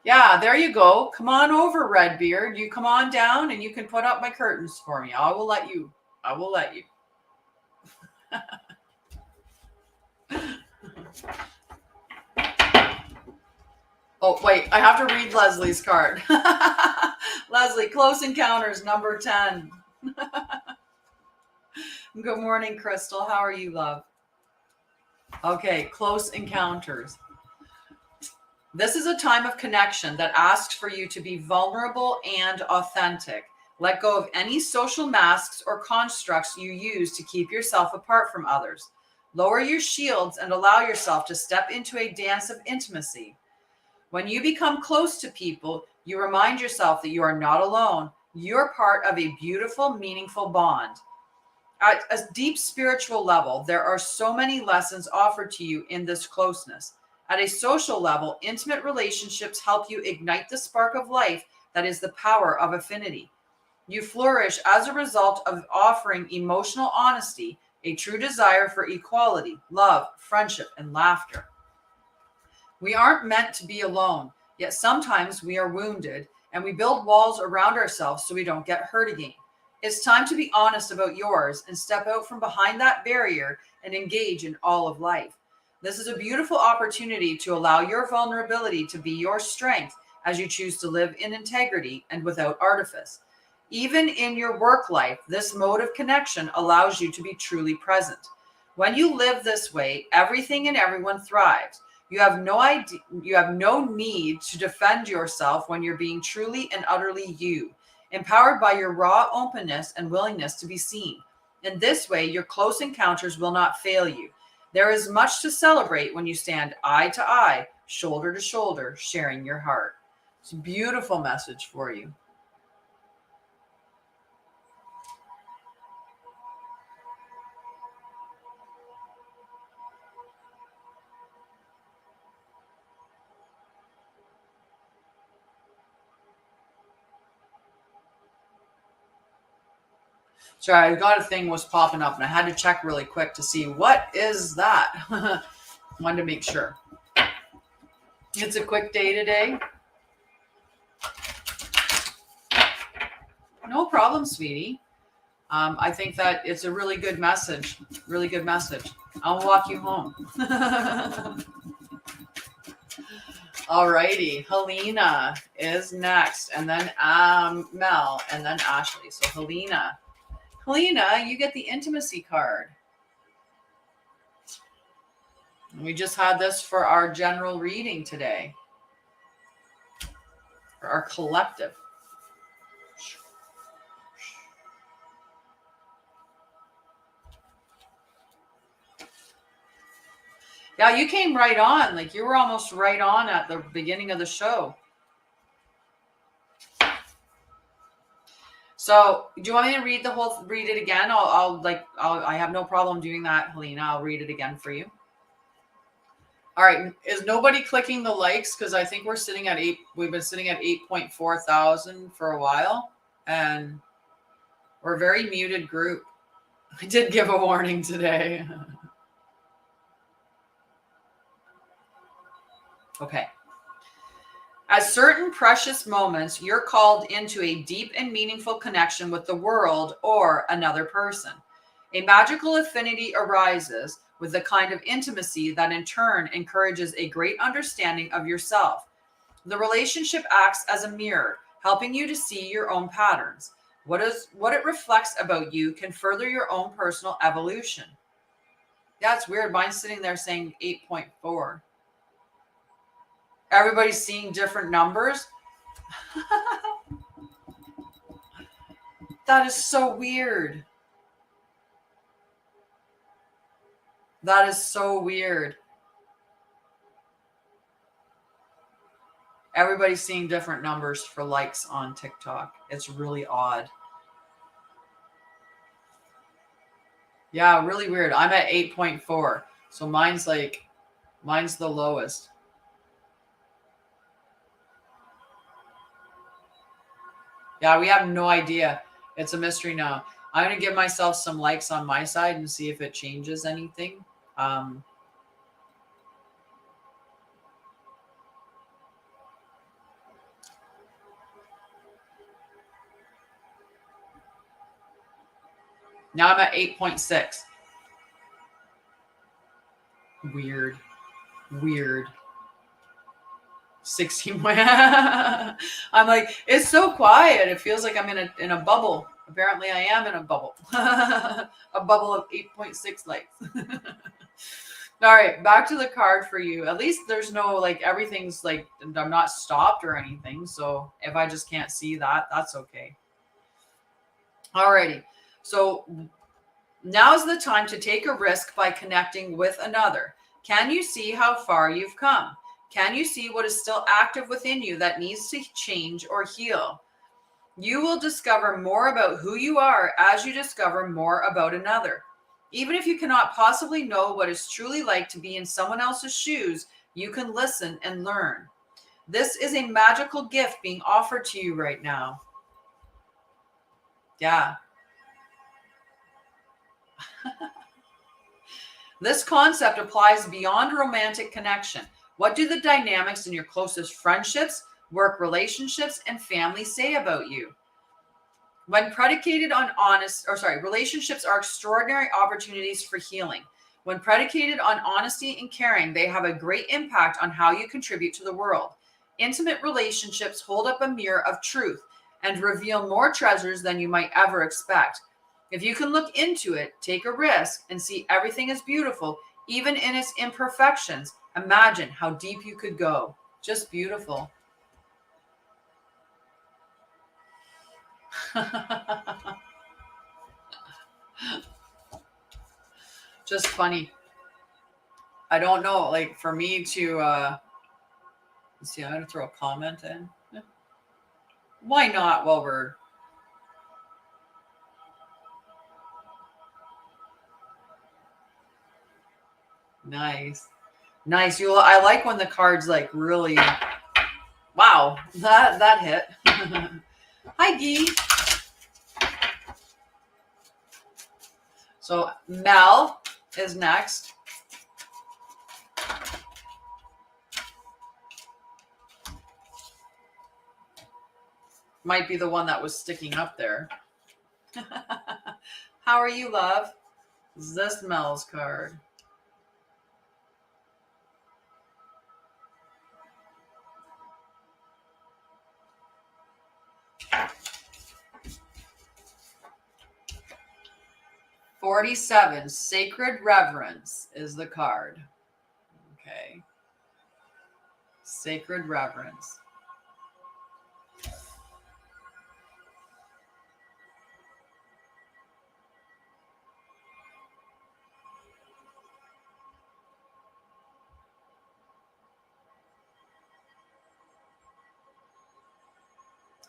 Yeah, there you go. Come on over, Redbeard. You come on down and you can put up my curtains for me. I will let you. Oh, wait. I have to read Leslie's card. Leslie, Close Encounters, number 10. Good morning, Crystal. How are you, love? Okay, Close Encounters. This is a time of connection that asks for you to be vulnerable and authentic. Let go of any social masks or constructs you use to keep yourself apart from others. Lower your shields and allow yourself to step into a dance of intimacy. When you become close to people, you remind yourself that you are not alone. You're part of a beautiful, meaningful bond. At a deep spiritual level, there are so many lessons offered to you in this closeness. At a social level, intimate relationships help you ignite the spark of life that is the power of affinity. You flourish as a result of offering emotional honesty, a true desire for equality, love, friendship, and laughter. We aren't meant to be alone, yet sometimes we are wounded and we build walls around ourselves so we don't get hurt again. It's time to be honest about yours and step out from behind that barrier and engage in all of life. This is a beautiful opportunity to allow your vulnerability to be your strength as you choose to live in integrity and without artifice. Even in your work life, this mode of connection allows you to be truly present. When you live this way, everything and everyone thrives. You have no need to defend yourself when you're being truly and utterly you, empowered by your raw openness and willingness to be seen. In this way, your close encounters will not fail you. There is much to celebrate when you stand eye to eye, shoulder to shoulder, sharing your heart. It's a beautiful message for you. Sorry, I got a thing was popping up and I had to check really quick to see what is that. Wanted to make sure. It's a quick day today. No problem, sweetie. I think that it's a really good message. Really good message. I'll walk you home. Alrighty. Helena is next. And then Mel. And then Ashley. So Helena, you get the intimacy card. We just had this for our general reading today. For our collective. Yeah, you came right on. Like you were almost right on at the beginning of the show. So, do you want me to read it again? I have no problem doing that, Helena. I'll read it again for you. All right. Is nobody clicking the likes? Because I think we've been sitting at 8.4 thousand for a while. And we're a very muted group. I did give a warning today. Okay. At certain precious moments, you're called into a deep and meaningful connection with the world or another person. A magical affinity arises with the kind of intimacy that in turn encourages a great understanding of yourself. The relationship acts as a mirror, helping you to see your own patterns. What it reflects about you can further your own personal evolution. That's weird. Mine's sitting there saying 8.4. Everybody's seeing different numbers. That is so weird. That is so weird. Everybody's seeing different numbers for likes on TikTok. It's really odd. Yeah, really weird. I'm at 8.4. So mine's the lowest. Yeah, we have no idea. It's a mystery now. I'm going to give myself some likes on my side and see if it changes anything. Now I'm at 8.6. Weird. 16. I'm like, it's so quiet. It feels like I'm in a bubble. Apparently I am in a bubble. A bubble of 8.6 likes. All right, back to the card for you. At least there's no, everything's I'm not stopped or anything. So if I just can't see that, that's okay. Alrighty. So now's the time to take a risk by connecting with another. Can you see how far you've come? Can you see what is still active within you that needs to change or heal? You will discover more about who you are as you discover more about another. Even if you cannot possibly know what it's truly like to be in someone else's shoes, you can listen and learn. This is a magical gift being offered to you right now. Yeah. This concept applies beyond romantic connection. What do the dynamics in your closest friendships, work relationships, and family say about you? When predicated on relationships are extraordinary opportunities for healing. When predicated on honesty and caring, they have a great impact on how you contribute to the world. Intimate relationships hold up a mirror of truth and reveal more treasures than you might ever expect. If you can look into it, take a risk, and see everything as beautiful, even in its imperfections, imagine how deep you could go. Just beautiful. Just funny. I don't know, like for me to let's see, I'm gonna throw a comment in. Why not while we're nice. Nice. I like when the cards like really wow, that hit. Hi Gee. So Mel is next. Might be the one that was sticking up there. How are you, love? Is this Mel's card? $47. Sacred Reverence is the card. Okay. Sacred Reverence.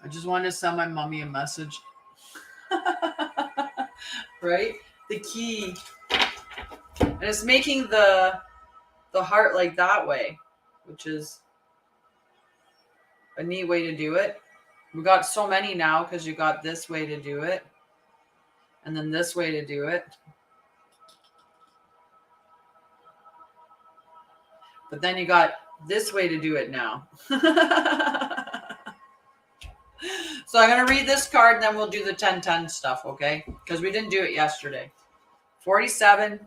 I just wanted to send my mommy a message. Right? The key. And it's making the heart like that way, which is a neat way to do it. We got so many now because you got this way to do it. And then this way to do it. But then you got this way to do it now. So I'm going to read this card and then we'll do the 10-10 stuff, okay? Because we didn't do it yesterday. 47,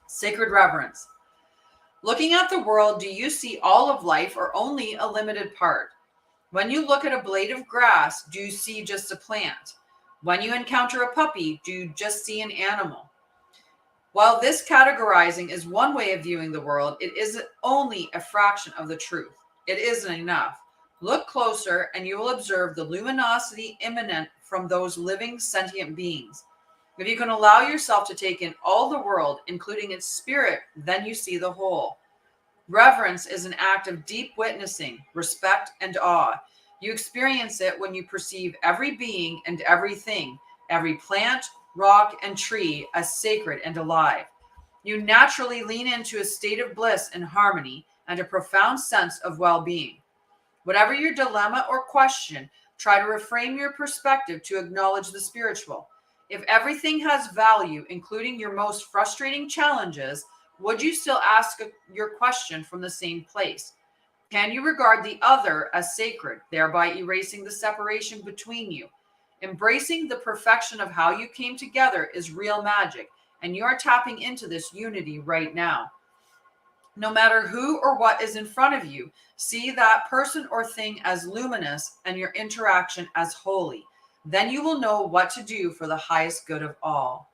Sacred Reverence. Looking at the world, do you see all of life or only a limited part? When you look at a blade of grass, do you see just a plant? When you encounter a puppy, do you just see an animal? While this categorizing is one way of viewing the world, it is only a fraction of the truth. It isn't enough. Look closer and you will observe the luminosity immanent from those living sentient beings. If you can allow yourself to take in all the world, including its spirit, then you see the whole. Reverence is an act of deep witnessing, respect, and awe. You experience it when you perceive every being and everything, every plant, rock, and tree as sacred and alive. You naturally lean into a state of bliss and harmony and a profound sense of well-being. Whatever your dilemma or question, try to reframe your perspective to acknowledge the spiritual. If everything has value, including your most frustrating challenges, would you still ask your question from the same place? Can you regard the other as sacred, thereby erasing the separation between you? Embracing the perfection of how you came together is real magic, and you are tapping into this unity right now. No matter who or what is in front of you, see that person or thing as luminous and your interaction as holy. Then you will know what to do for the highest good of all.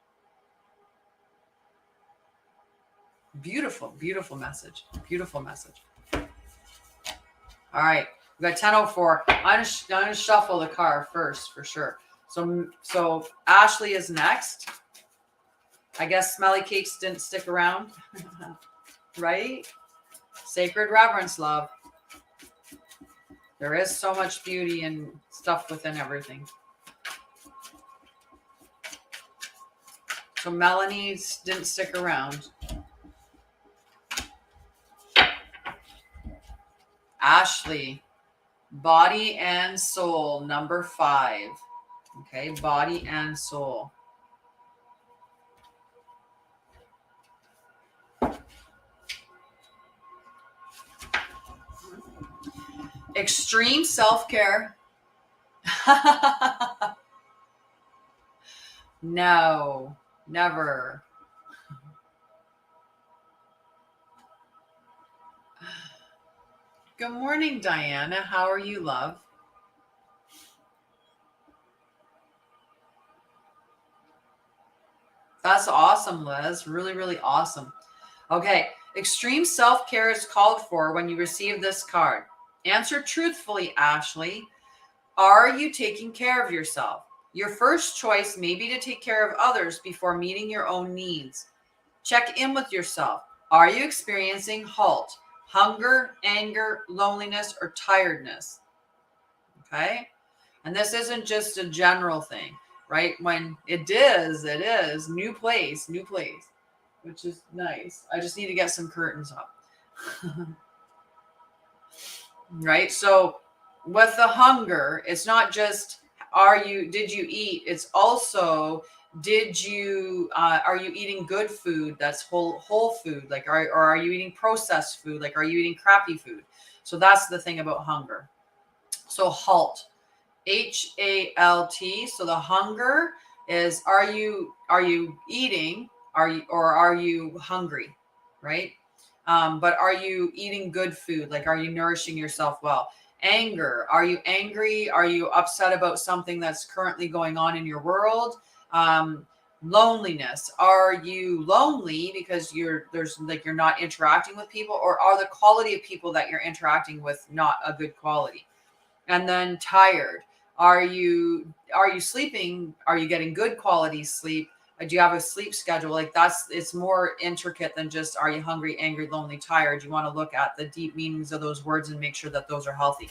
Beautiful, beautiful message. Beautiful message. All right, we got 10:04. I'm gonna shuffle the card first for sure. So Ashley is next. I guess Smelly Cakes didn't stick around, right? Sacred Reverence, love. There is so much beauty and stuff within everything. So Melanie didn't stick around. Ashley, Body and Soul, number 5. Okay, body and soul. Extreme self-care. No, never. Good morning, Diana. How are you, love? That's awesome, Liz. Really, really awesome. Okay. Extreme self-care is called for when you receive this card. Answer truthfully, Ashley. Are you taking care of yourself? Your first choice may be to take care of others before meeting your own needs. Check in with yourself. Are you experiencing halt, hunger, anger, loneliness, or tiredness? Okay. And this isn't just a general thing, right? When it is new place, which is nice. I just need to get some curtains up. Right? So with the hunger, it's not just did you eat? It's also are you eating good food that's whole food? Like or are you eating processed food? Like are you eating crappy food? So that's the thing about hunger. So halt. HALT. So the hunger is are you eating? Are you hungry? Right? But are you eating good food? Like are you nourishing yourself well? Anger. Are you angry? Are you upset about something that's currently going on in your world? Loneliness. Are you lonely because you're not interacting with people, or are the quality of people that you're interacting with not a good quality? And then tired. Are you sleeping? Are you getting good quality sleep? Do you have a sleep schedule? Like it's more intricate than just are you hungry, angry, lonely, tired? You want to look at the deep meanings of those words and make sure that those are healthy.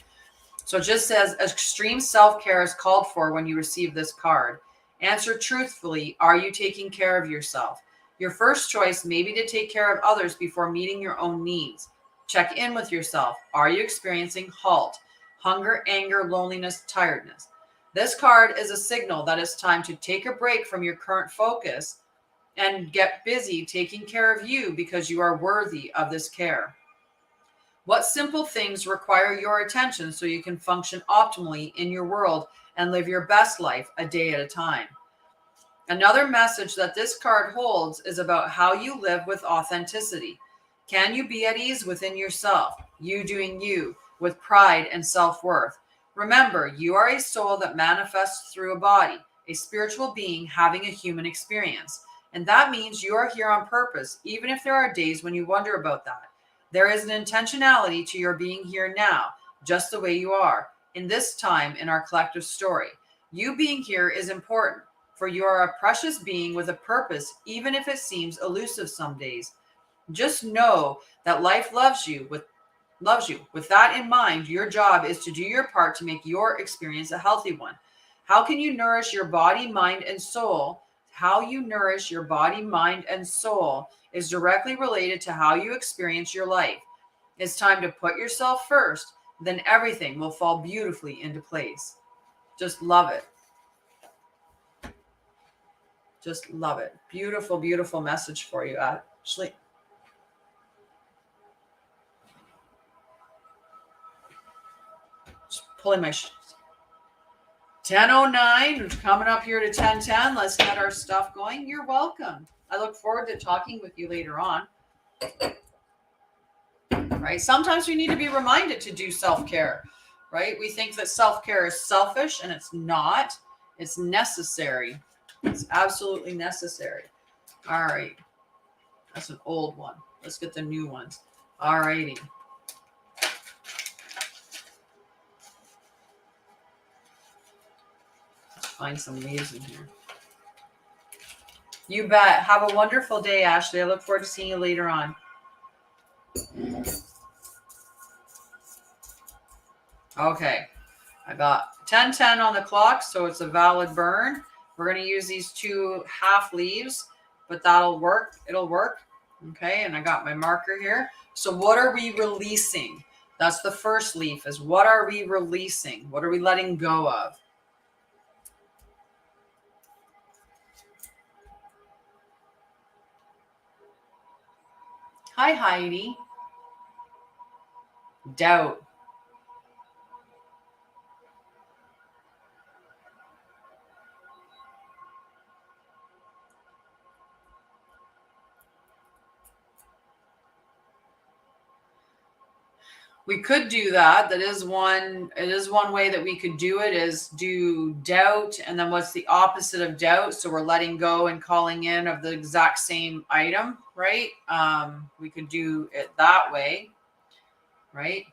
So it just says extreme self-care is called for when you receive this card. Answer truthfully. Are you taking care of yourself? Your first choice may be to take care of others before meeting your own needs. Check in with yourself. Are you experiencing halt, hunger, anger, loneliness, tiredness? This card is a signal that it's time to take a break from your current focus and get busy taking care of you because you are worthy of this care. What simple things require your attention so you can function optimally in your world and live your best life a day at a time? Another message that this card holds is about how you live with authenticity. Can you be at ease within yourself, you doing you, with pride and self-worth? Remember, you are a soul that manifests through a body, a spiritual being having a human experience. And that means you are here on purpose, even if there are days when you wonder about that. There is an intentionality to your being here now, just the way you are, in this time in our collective story. You being here is important, for you are a precious being with a purpose, even if it seems elusive some days. Just know that life loves you. With that in mind, your job is to do your part to make your experience a healthy one. How can you nourish your body, mind, and soul? How you nourish your body, mind, and soul is directly related to how you experience your life. It's time to put yourself first, then everything will fall beautifully into place. Just love it. Just love it. Beautiful, beautiful message for you, Ashley. Just pulling my 10:09, coming up here to 10:10. Let's get our stuff going. You're welcome. I look forward to talking with you later on. Right? Sometimes we need to be reminded to do self-care, right? We think that self-care is selfish, and it's not. It's necessary. It's absolutely necessary. All right. That's an old one. Let's get the new ones. All righty. Let's find some leaves in here. You bet. Have a wonderful day, Ashley. I look forward to seeing you later on. Okay. I got 10:10 on the clock, so it's a valid burn. We're going to use these 2 half leaves, but that'll work. It'll work. Okay, and I got my marker here. So what are we releasing? That's the first leaf, is what are we releasing? What are we letting go of? Hi, Heidi. Doubt. We could do that. That is one. It is one way that we could do it. Is do doubt, and then what's the opposite of doubt? So we're letting go and calling in of the exact same item, right? We could do it that way, right?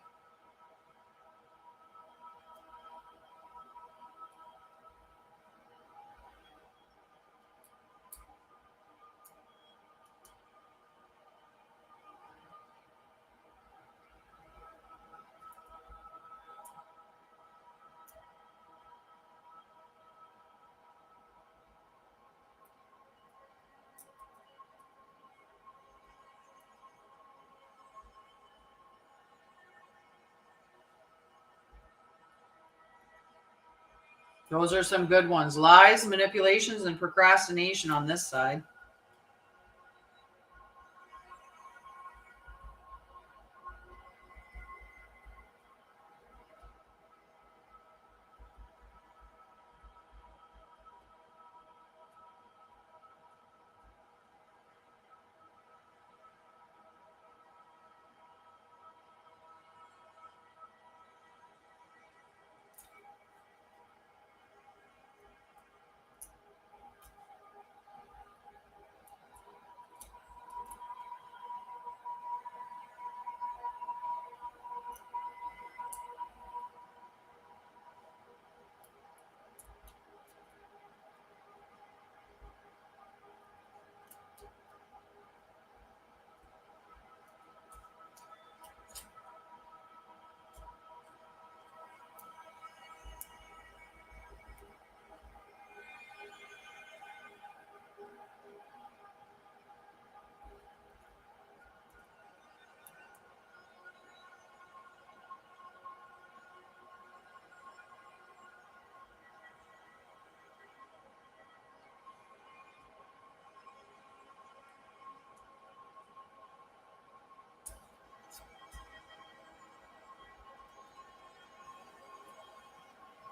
Those are some good ones. Lies, manipulations, and procrastination on this side.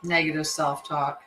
Negative self-talk.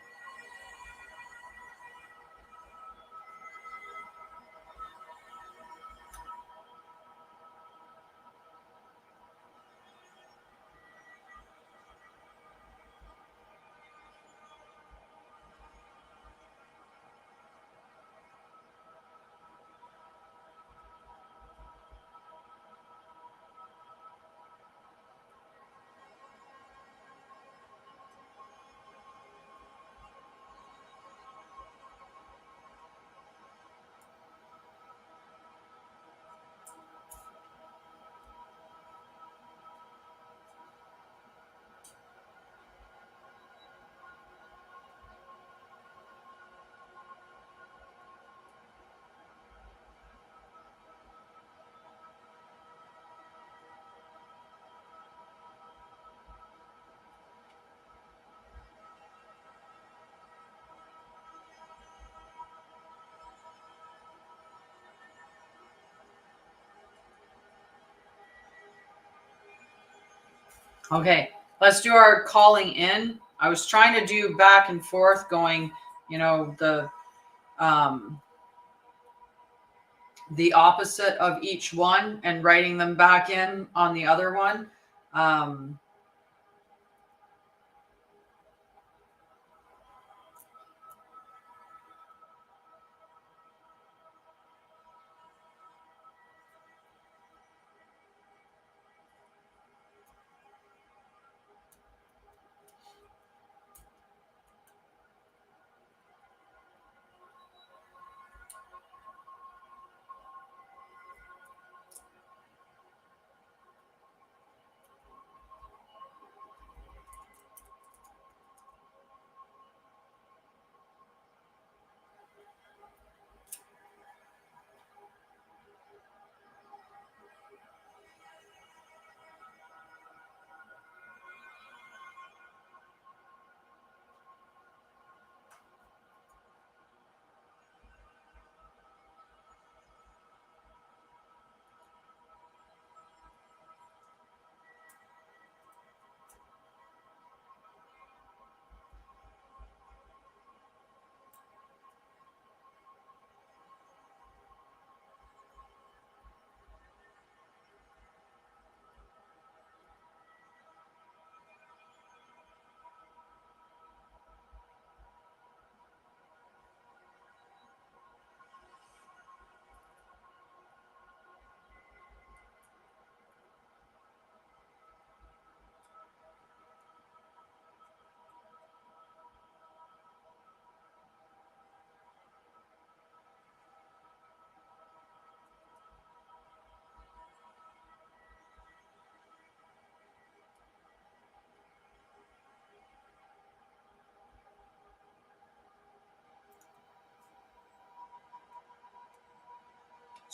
Okay, let's do our calling in. I was trying to do back and forth going, the opposite of each one and writing them back in on the other one. Um,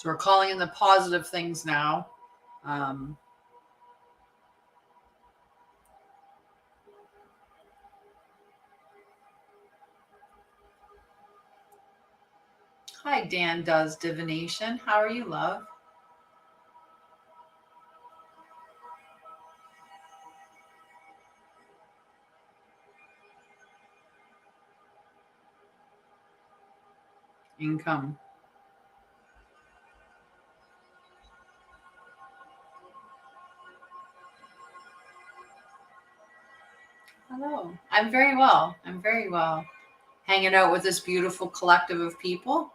So we're calling in the positive things now. Hi, Dan Does Divination. How are you, love? Income. Hello. I'm very well. I'm very well. Hanging out with this beautiful collective of people.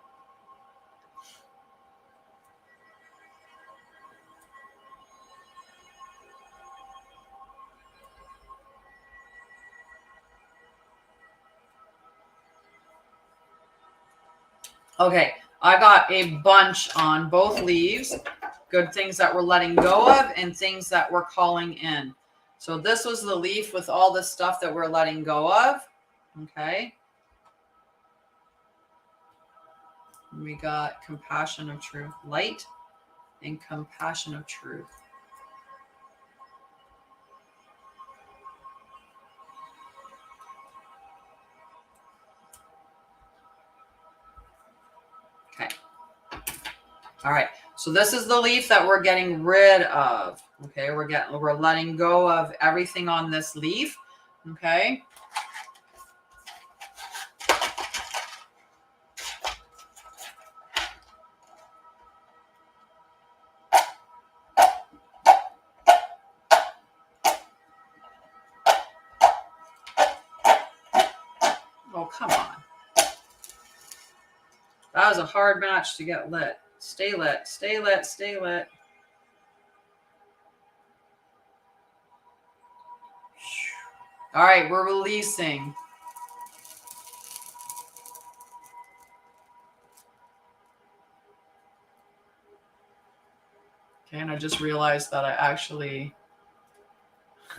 Okay, I got a bunch on both leaves. Good things that we're letting go of and things that we're calling in. So this was the leaf with all the stuff that we're letting go of. Okay. We got compassion of truth, light and compassion of truth. Okay. All right. So this is the leaf that we're getting rid of. Okay. We're letting go of everything on this leaf. Okay. Oh, come on. That was a hard match to get lit. Stay lit, stay lit, stay lit. All right, we're releasing. Okay, and I just realized that I actually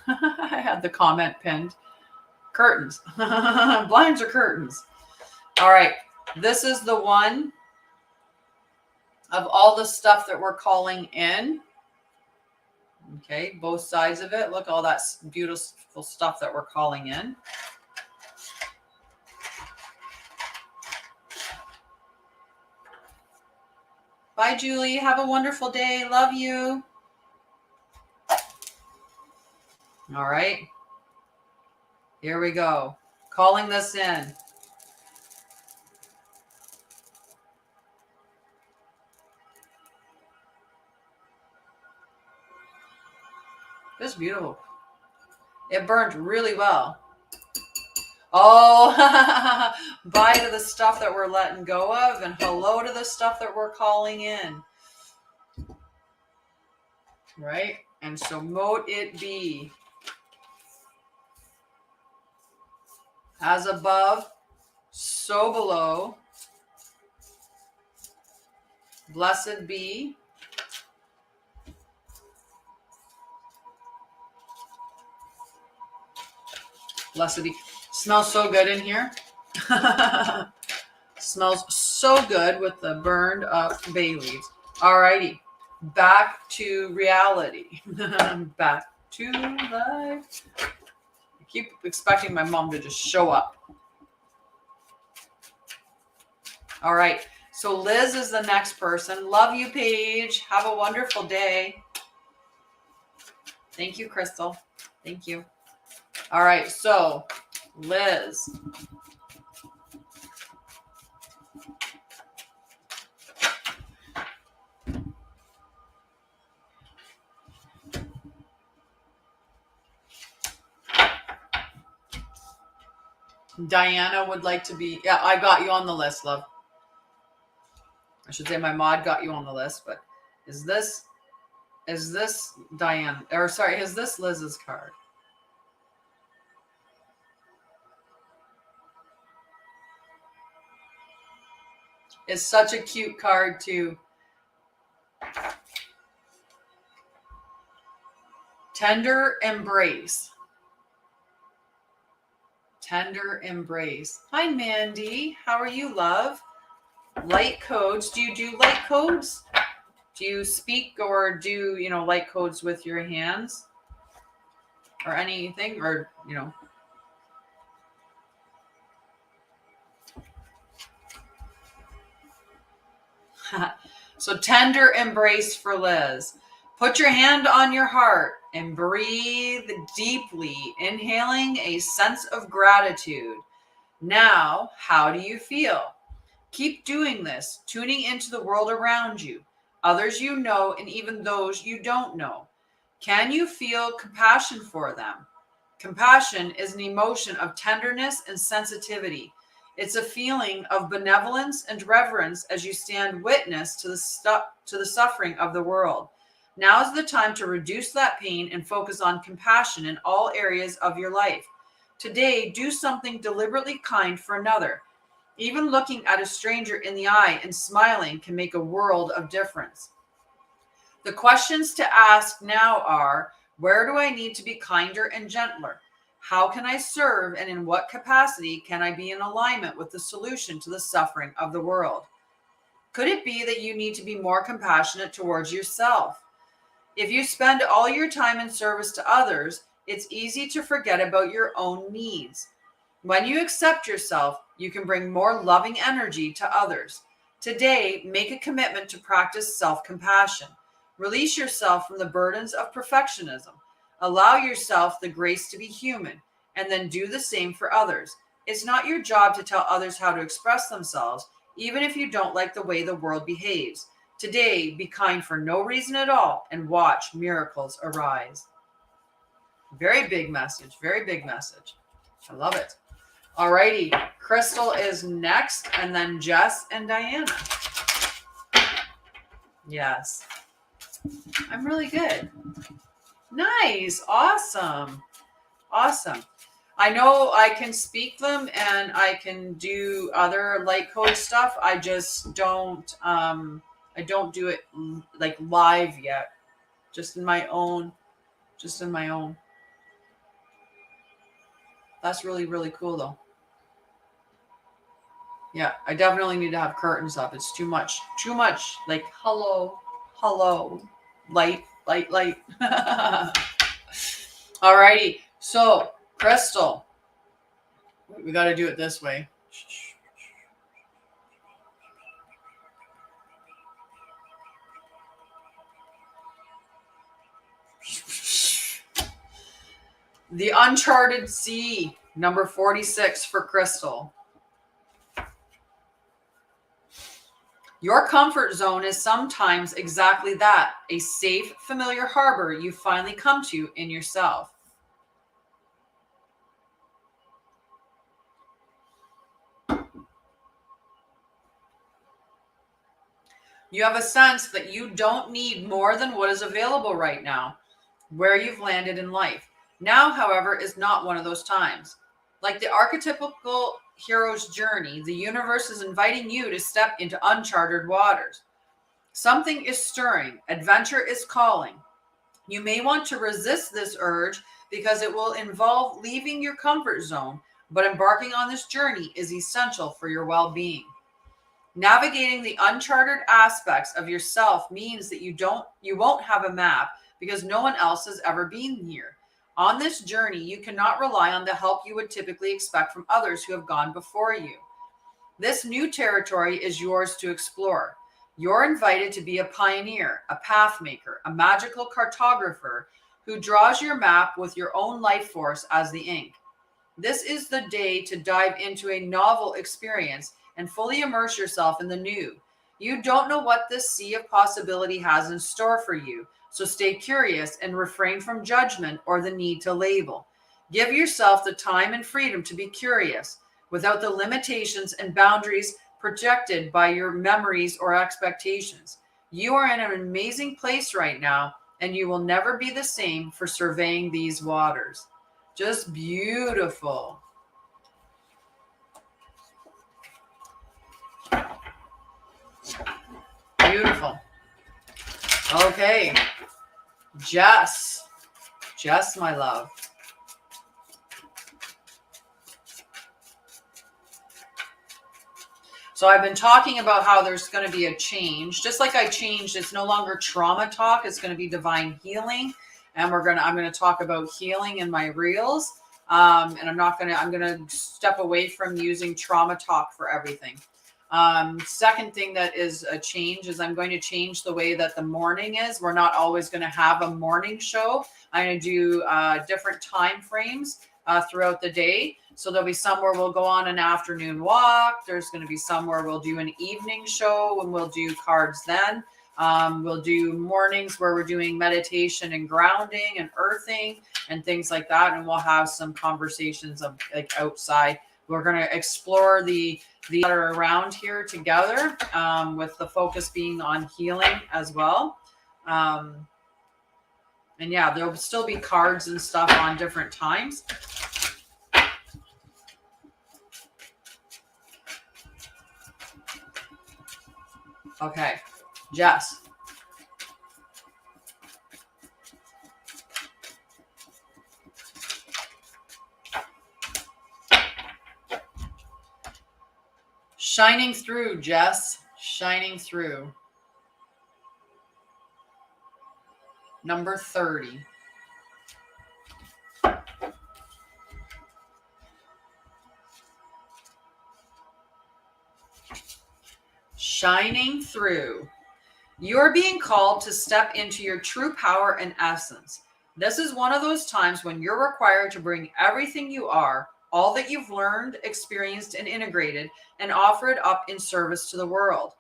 I had the comment pinned. Curtains. Blinds or curtains. All right, this is the one of all the stuff that we're calling in. Okay, both sides of it. Look, all that beautiful stuff that we're calling in. Bye, Julie. Have a wonderful day. Love you. All right. Here we go. Calling this in. This is beautiful. It burned really well. Oh, bye to the stuff that we're letting go of, and hello to the stuff that we're calling in. Right? And so mote it be. As above, so below. Blessed be. Blessed be. Smells so good in here. Smells so good with the burned up bay leaves. Alrighty. Back to reality. Back to life. I keep expecting my mom to just show up. All right. So Liz is the next person. Love you, Paige. Have a wonderful day. Thank you, Crystal. Thank you. All right. So Liz. Diana would like to be. Yeah, I got you on the list, love. I should say my mod got you on the list, but is this Diane, or sorry, is this Liz's card? It's such a cute card too. Tender embrace. Tender embrace. Hi, Mandy. How are you, love? Light codes. Do you do light codes? Do you speak or do, light codes with your hands or anything, or, So tender embrace for Liz. Put your hand on your heart and breathe deeply, inhaling a sense of gratitude. Now, how do you feel? Keep doing this, tuning into the world around you, others you know, and even those you don't know. Can you feel compassion for them? Compassion is an emotion of tenderness and sensitivity. It's a feeling of benevolence and reverence as you stand witness to the suffering of the world. Now is the time to reduce that pain and focus on compassion in all areas of your life. Today, do something deliberately kind for another. Even looking at a stranger in the eye and smiling can make a world of difference. The questions to ask now are, where do I need to be kinder and gentler? How can I serve, and in what capacity can I be in alignment with the solution to the suffering of the world? Could it be that you need to be more compassionate towards yourself? If you spend all your time in service to others, it's easy to forget about your own needs. When you accept yourself, you can bring more loving energy to others. Today, make a commitment to practice self-compassion. Release yourself from the burdens of perfectionism. Allow yourself the grace to be human, and then do the same for others. It's not your job to tell others how to express themselves, even if you don't like the way the world behaves. Today, be kind for no reason at all and watch miracles arise. Very big message. Very big message. I love it. Alrighty. Crystal is next, and then Jess and Diana. Yes. I'm really good. Nice. Awesome. Awesome. I know I can speak them and I can do other light code stuff. I just don't do it like live yet. Just in my own. That's really, really cool though. Yeah, I definitely need to have curtains up. It's too much. Like, hello, light. Alrighty. So, Crystal, we got to do it this way. The Uncharted Sea, number 46 for Crystal. Your comfort zone is sometimes exactly that, a safe, familiar harbor you finally come to in yourself. You have a sense that you don't need more than what is available right now, where you've landed in life. Now, however, is not one of those times. Like the archetypical hero's journey, the universe is inviting you to step into uncharted waters. Something is stirring. Adventure is calling. You may want to resist this urge because it will involve leaving your comfort zone, but embarking on this journey is essential for your well-being. Navigating the uncharted aspects of yourself means that you won't have a map because no one else has ever been here. On this journey, you cannot rely on the help you would typically expect from others who have gone before you. This new territory is yours to explore. You're invited to be a pioneer, a path maker, a magical cartographer who draws your map with your own life force as the ink. This is the day to dive into a novel experience and fully immerse yourself in the new. You don't know what this sea of possibility has in store for you, so stay curious and refrain from judgment or the need to label. Give yourself the time and freedom to be curious without the limitations and boundaries projected by your memories or expectations. You are in an amazing place right now, and you will never be the same for surveying these waters. Just beautiful. Beautiful. Okay. Jess, my love. So I've been talking about how there's going to be a change. Just like I changed, it's no longer trauma talk. It's going to be divine healing. And I'm going to talk about healing in my reels. And I'm going to step away from using trauma talk for everything. Second thing that is a change is I'm going to change the way that the morning is. We're not always going to have a morning show. I'm going to do different time frames throughout the day. So there'll be somewhere we'll go on an afternoon walk. There's going to be somewhere we'll do an evening show and we'll do cards then. We'll do mornings where we're doing meditation and grounding and earthing and things like that. And we'll have some conversations of like outside. We're going to explore the that are around here together, with the focus being on healing as well. And yeah, there'll still be cards and stuff on different times. Okay, Jess. Shining through, Jess. Shining through. Number 30. Shining through. You are being called to step into your true power and essence. This is one of those times when you're required to bring everything you are, all that you've learned, experienced, and integrated, and offer it up in service to the world.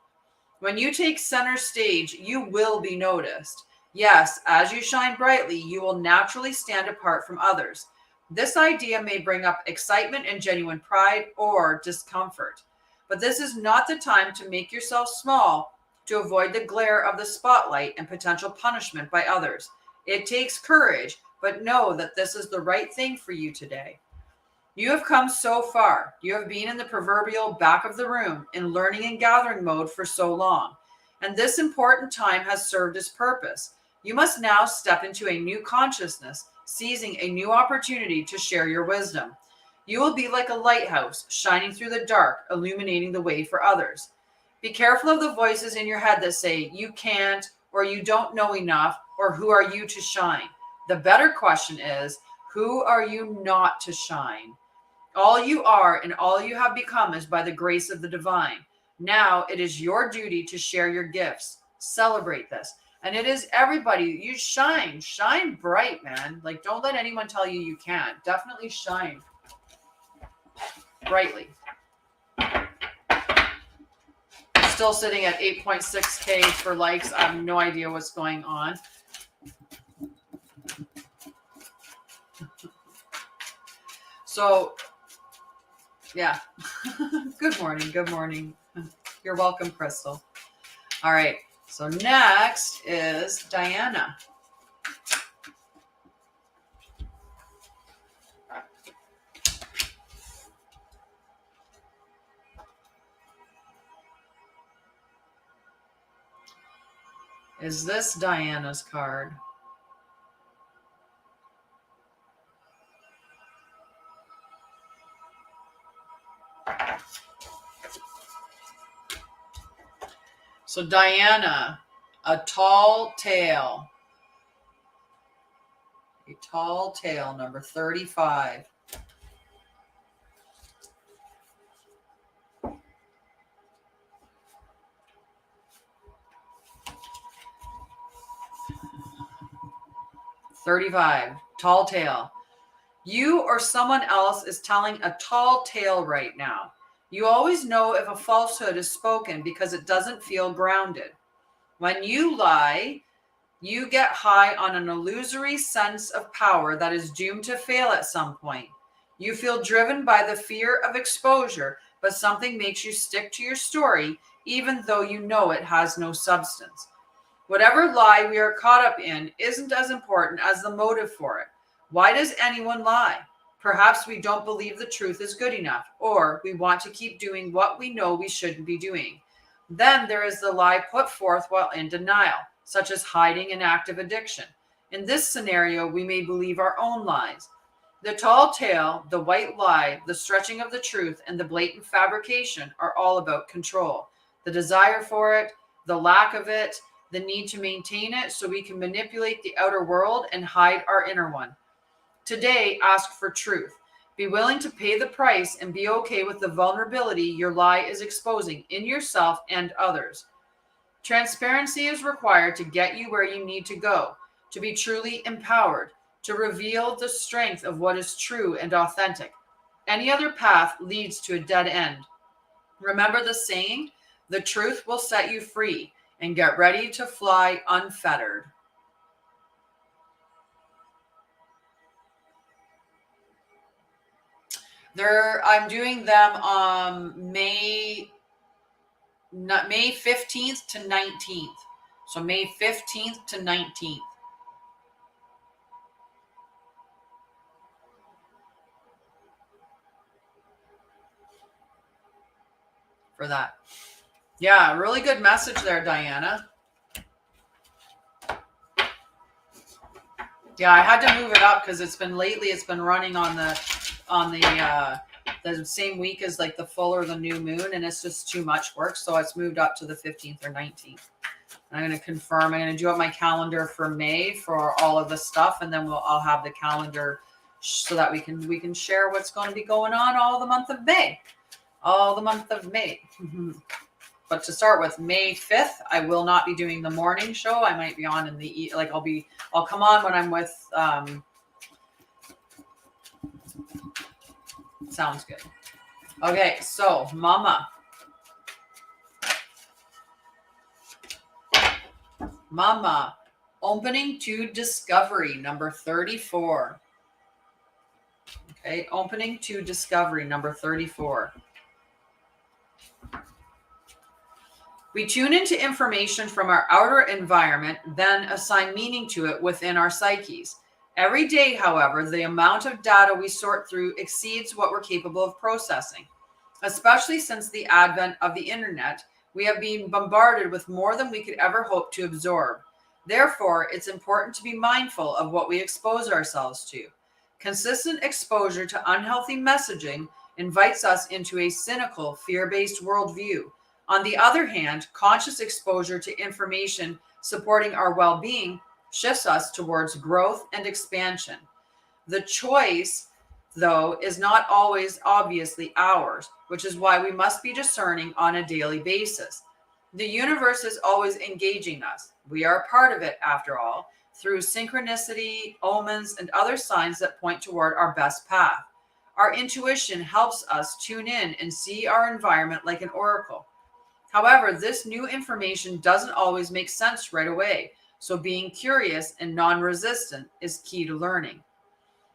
When you take center stage, you will be noticed. Yes, as you shine brightly, you will naturally stand apart from others. This idea may bring up excitement and genuine pride or discomfort. But this is not the time to make yourself small to avoid the glare of the spotlight and potential punishment by others. It takes courage, but know that this is the right thing for you today. You have come so far. You have been in the proverbial back of the room in learning and gathering mode for so long. And this important time has served its purpose. You must now step into a new consciousness, seizing a new opportunity to share your wisdom. You will be like a lighthouse, shining through the dark, illuminating the way for others. Be careful of the voices in your head that say, you can't, or you don't know enough, or who are you to shine? The better question is, who are you not to shine? All you are and all you have become is by the grace of the divine. Now it is your duty to share your gifts. Celebrate this. And it is everybody. You shine bright, man. Like, don't let anyone tell you you can't. Definitely shine brightly. Still sitting at 8.6K for likes. I have no idea what's going on. So, yeah. Good morning. Good morning. You're welcome, Crystal. All right. So next is Diana. Is this Diana's card? So Diana, a tall tale. A tall tale, number 35. Tall tale. You or someone else is telling a tall tale right now. You always know if a falsehood is spoken because it doesn't feel grounded. When you lie, you get high on an illusory sense of power that is doomed to fail at some point. You feel driven by the fear of exposure, but something makes you stick to your story, even though you know it has no substance. Whatever lie we are caught up in isn't as important as the motive for it. Why does anyone lie? Perhaps we don't believe the truth is good enough, or we want to keep doing what we know we shouldn't be doing. Then there is the lie put forth while in denial, such as hiding an active addiction. In this scenario, we may believe our own lies. The tall tale, the white lie, the stretching of the truth, and the blatant fabrication are all about control. The desire for it, the lack of it, the need to maintain it so we can manipulate the outer world and hide our inner one. Today, ask for truth. Be willing to pay the price and be okay with the vulnerability your lie is exposing in yourself and others. Transparency is required to get you where you need to go, to be truly empowered, to reveal the strength of what is true and authentic. Any other path leads to a dead end. Remember the saying, the truth will set you free, and get ready to fly unfettered. I'm doing them May 15th to 19th. So May 15th to 19th. For that. Yeah, really good message there, Diana. Yeah, I had to move it up because it's been running on the same week as like the full or the new moon, and it's just too much work. So it's moved up to the 15th or 19th. I'm going to confirm. I'm going to do up my calendar for May for all of the stuff, and then I'll have the calendar so that we can share what's going to be going on all the month of May. All the month of May. But to start with, May 5th, I will not be doing the morning show. I might be on in the I'll come on when I'm with sounds good. Okay, so Mama, opening to discovery number 34. Okay, opening to discovery number 34. We tune into information from our outer environment, then assign meaning to it within our psyches. Every day, however, the amount of data we sort through exceeds what we're capable of processing. Especially since the advent of the internet, we have been bombarded with more than we could ever hope to absorb. Therefore, it's important to be mindful of what we expose ourselves to. Consistent exposure to unhealthy messaging invites us into a cynical, fear-based worldview. On the other hand, conscious exposure to information supporting our well-being shifts us towards growth and expansion. The choice, though, is not always obviously ours, which is why we must be discerning on a daily basis. The universe is always engaging us. We are a part of it, after all, through synchronicity, omens, and other signs that point toward our best path. Our intuition helps us tune in and see our environment like an oracle. However, this new information doesn't always make sense right away, so being curious and non-resistant is key to learning.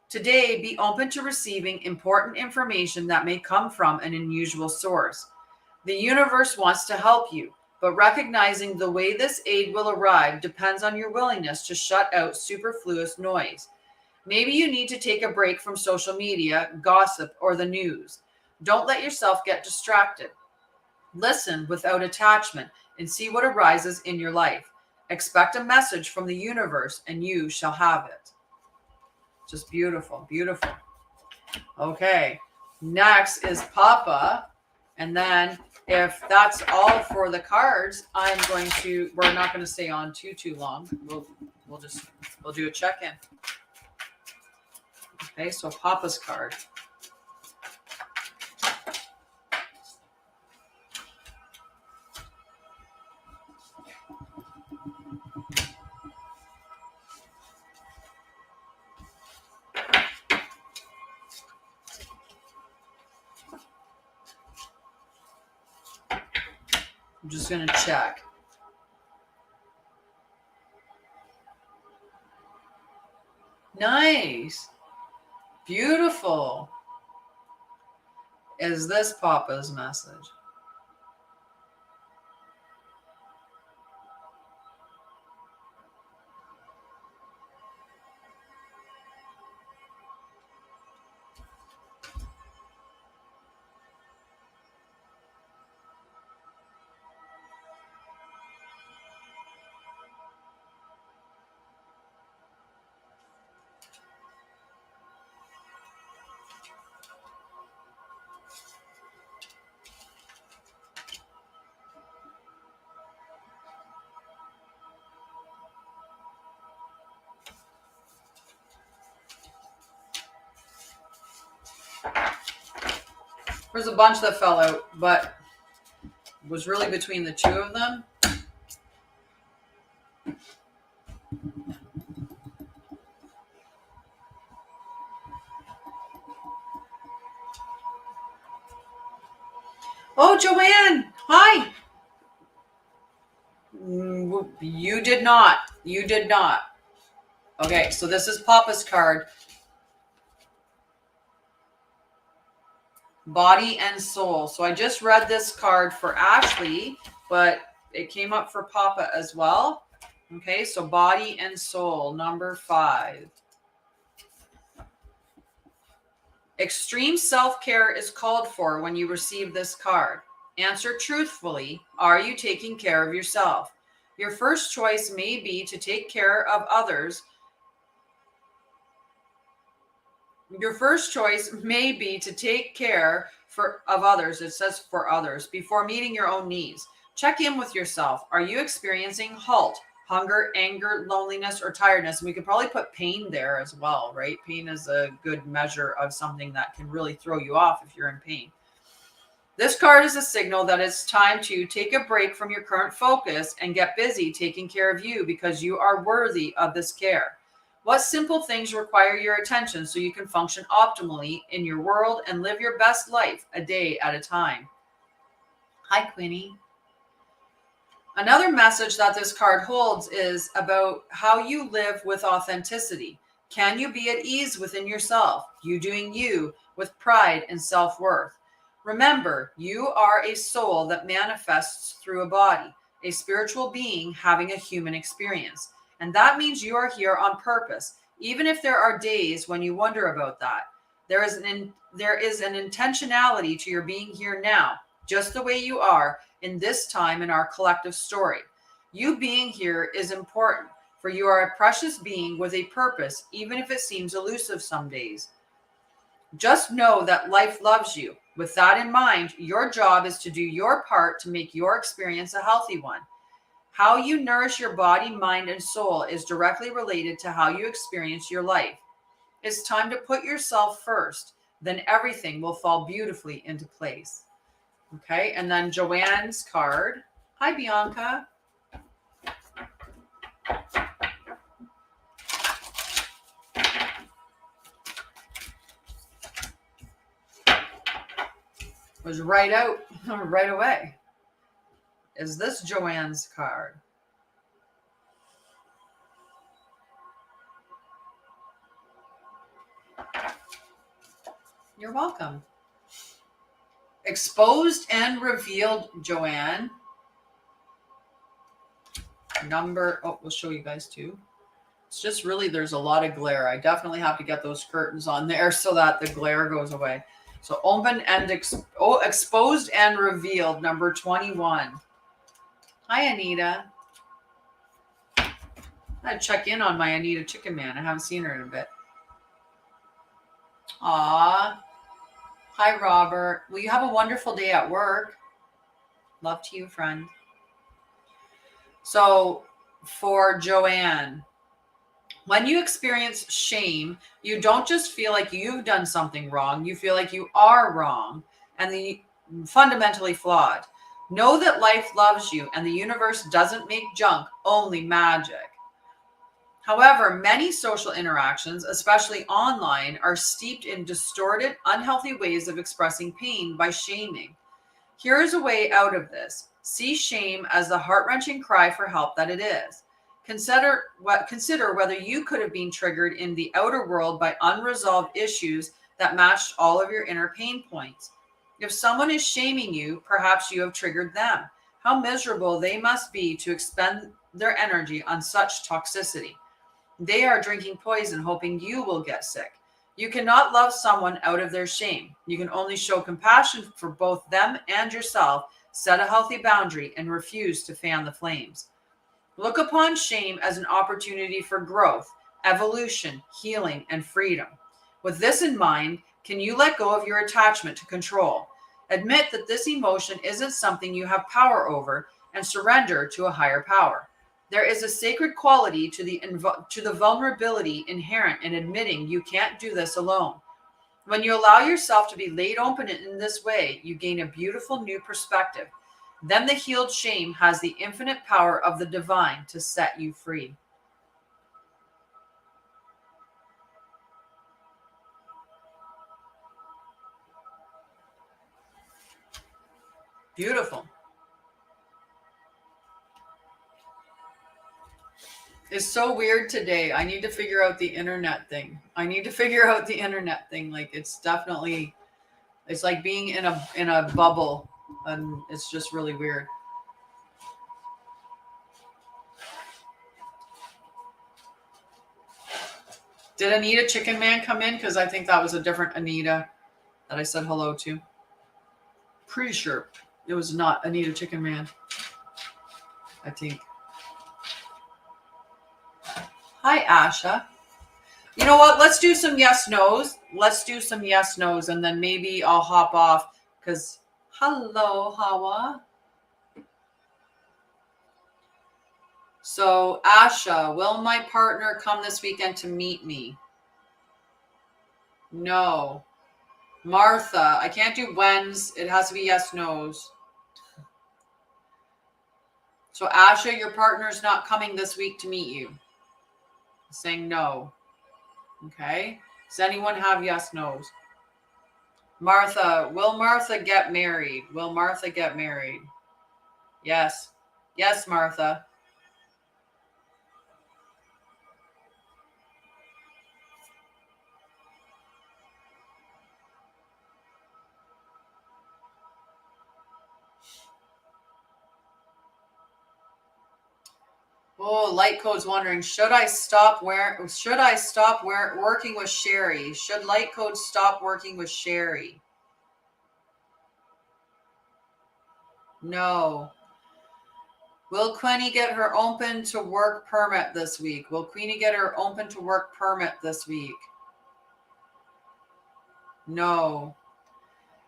Today, be open to receiving important information that may come from an unusual source. The universe wants to help you, but recognizing the way this aid will arrive depends on your willingness to shut out superfluous noise. Maybe you need to take a break from social media, gossip, or the news. Don't let yourself get distracted. Listen without attachment and see what arises in your life. Expect a message from the universe and you shall have it. Just beautiful, beautiful. Okay, next is Papa. And then if that's all for the cards, we're not going to stay on too long. We'll do a check-in. Okay, so Papa's card. I'm just going to check. Nice. Beautiful. Is this Papa's message? There's a bunch that fell out, but it was really between the two of them. Oh, Joanne, hi. You did not. You did not. Okay, so this is Papa's card. Body and soul. So I just read this card for Ashley, but it came up for Papa as well. Okay, so body and soul, number 5. Extreme self-care is called for when you receive this card. Answer truthfully. Are you taking care of yourself? Your first choice may be to take care of others. Your first choice may be to take care of others. It says for others before meeting your own needs. Check in with yourself. Are you experiencing halt, hunger, anger, loneliness, or tiredness? And we could probably put pain there as well, right? Pain is a good measure of something that can really throw you off if you're in pain. This card is a signal that it's time to take a break from your current focus and get busy taking care of you because you are worthy of this care. What simple things require your attention so you can function optimally in your world and live your best life a day at a time? Hi, Queenie. Another message that this card holds is about how you live with authenticity. Can you be at ease within yourself, you doing you with pride and self-worth? Remember, you are a soul that manifests through a body, a spiritual being having a human experience. And that means you are here on purpose, even if there are days when you wonder about that. There is an intentionality to your being here now, just the way you are in this time in our collective story. You being here is important, for you are a precious being with a purpose, even if it seems elusive some days. Just know that life loves you. With that in mind, your job is to do your part to make your experience a healthy one. How you nourish your body, mind, and soul is directly related to how you experience your life. It's time to put yourself first. Then everything will fall beautifully into place. Okay, and then Joanne's card. Hi, Bianca. Was right out right away. Is this Joanne's card? You're welcome. Exposed and revealed, Joanne. We'll show you guys too. It's just really, there's a lot of glare. I definitely have to get those curtains on there so that the glare goes away. So open and exposed and revealed, number 21. Hi, Anita. I'd check in on my Anita Chicken Man. I haven't seen her in a bit. Aw. Hi, Robert. Well, you have a wonderful day at work. Love to you, friend. So for Joanne, when you experience shame, you don't just feel like you've done something wrong. You feel like you are wrong and fundamentally flawed. Know that life loves you and the universe doesn't make junk, only magic. However, many social interactions, especially online, are steeped in distorted, unhealthy ways of expressing pain by shaming. Here is a way out of this. See shame as the heart-wrenching cry for help that it is. Consider whether you could have been triggered in the outer world by unresolved issues that matched all of your inner pain points. If someone is shaming you, perhaps you have triggered them. How miserable they must be to expend their energy on such toxicity. They are drinking poison, hoping you will get sick. You cannot love someone out of their shame. You can only show compassion for both them and yourself, set a healthy boundary, and refuse to fan the flames. Look upon shame as an opportunity for growth, evolution, healing, and freedom. With this in mind, can you let go of your attachment to control? Admit that this emotion isn't something you have power over and surrender to a higher power. There is a sacred quality to the vulnerability inherent in admitting you can't do this alone. When you allow yourself to be laid open in this way, you gain a beautiful new perspective. Then the healed shame has the infinite power of the divine to set you free. Beautiful. It's so weird today. I need to figure out the internet thing. Like it's definitely, it's like being in a bubble, and it's just really weird. Did Anita Chicken Man come in? Because I think that was a different Anita that I said hello to. Pretty sure it was not Anita Chicken Man. I think. Hi, Asha. You know what? Let's do some yes nos. And then maybe I'll hop off because hello, Hawa. So, Asha, will my partner come this weekend to meet me? No. Martha, I can't do whens. It has to be yes nos. So, Asha, your partner's not coming this week to meet you. Saying no. Okay. Does anyone have yes nos? Martha, will Martha get married? Yes. Yes, Martha. Oh, Light Code's wondering, should I stop working with Sherry? Should Light Code stop working with Sherry? No. Will Queenie get her open to work permit this week? No.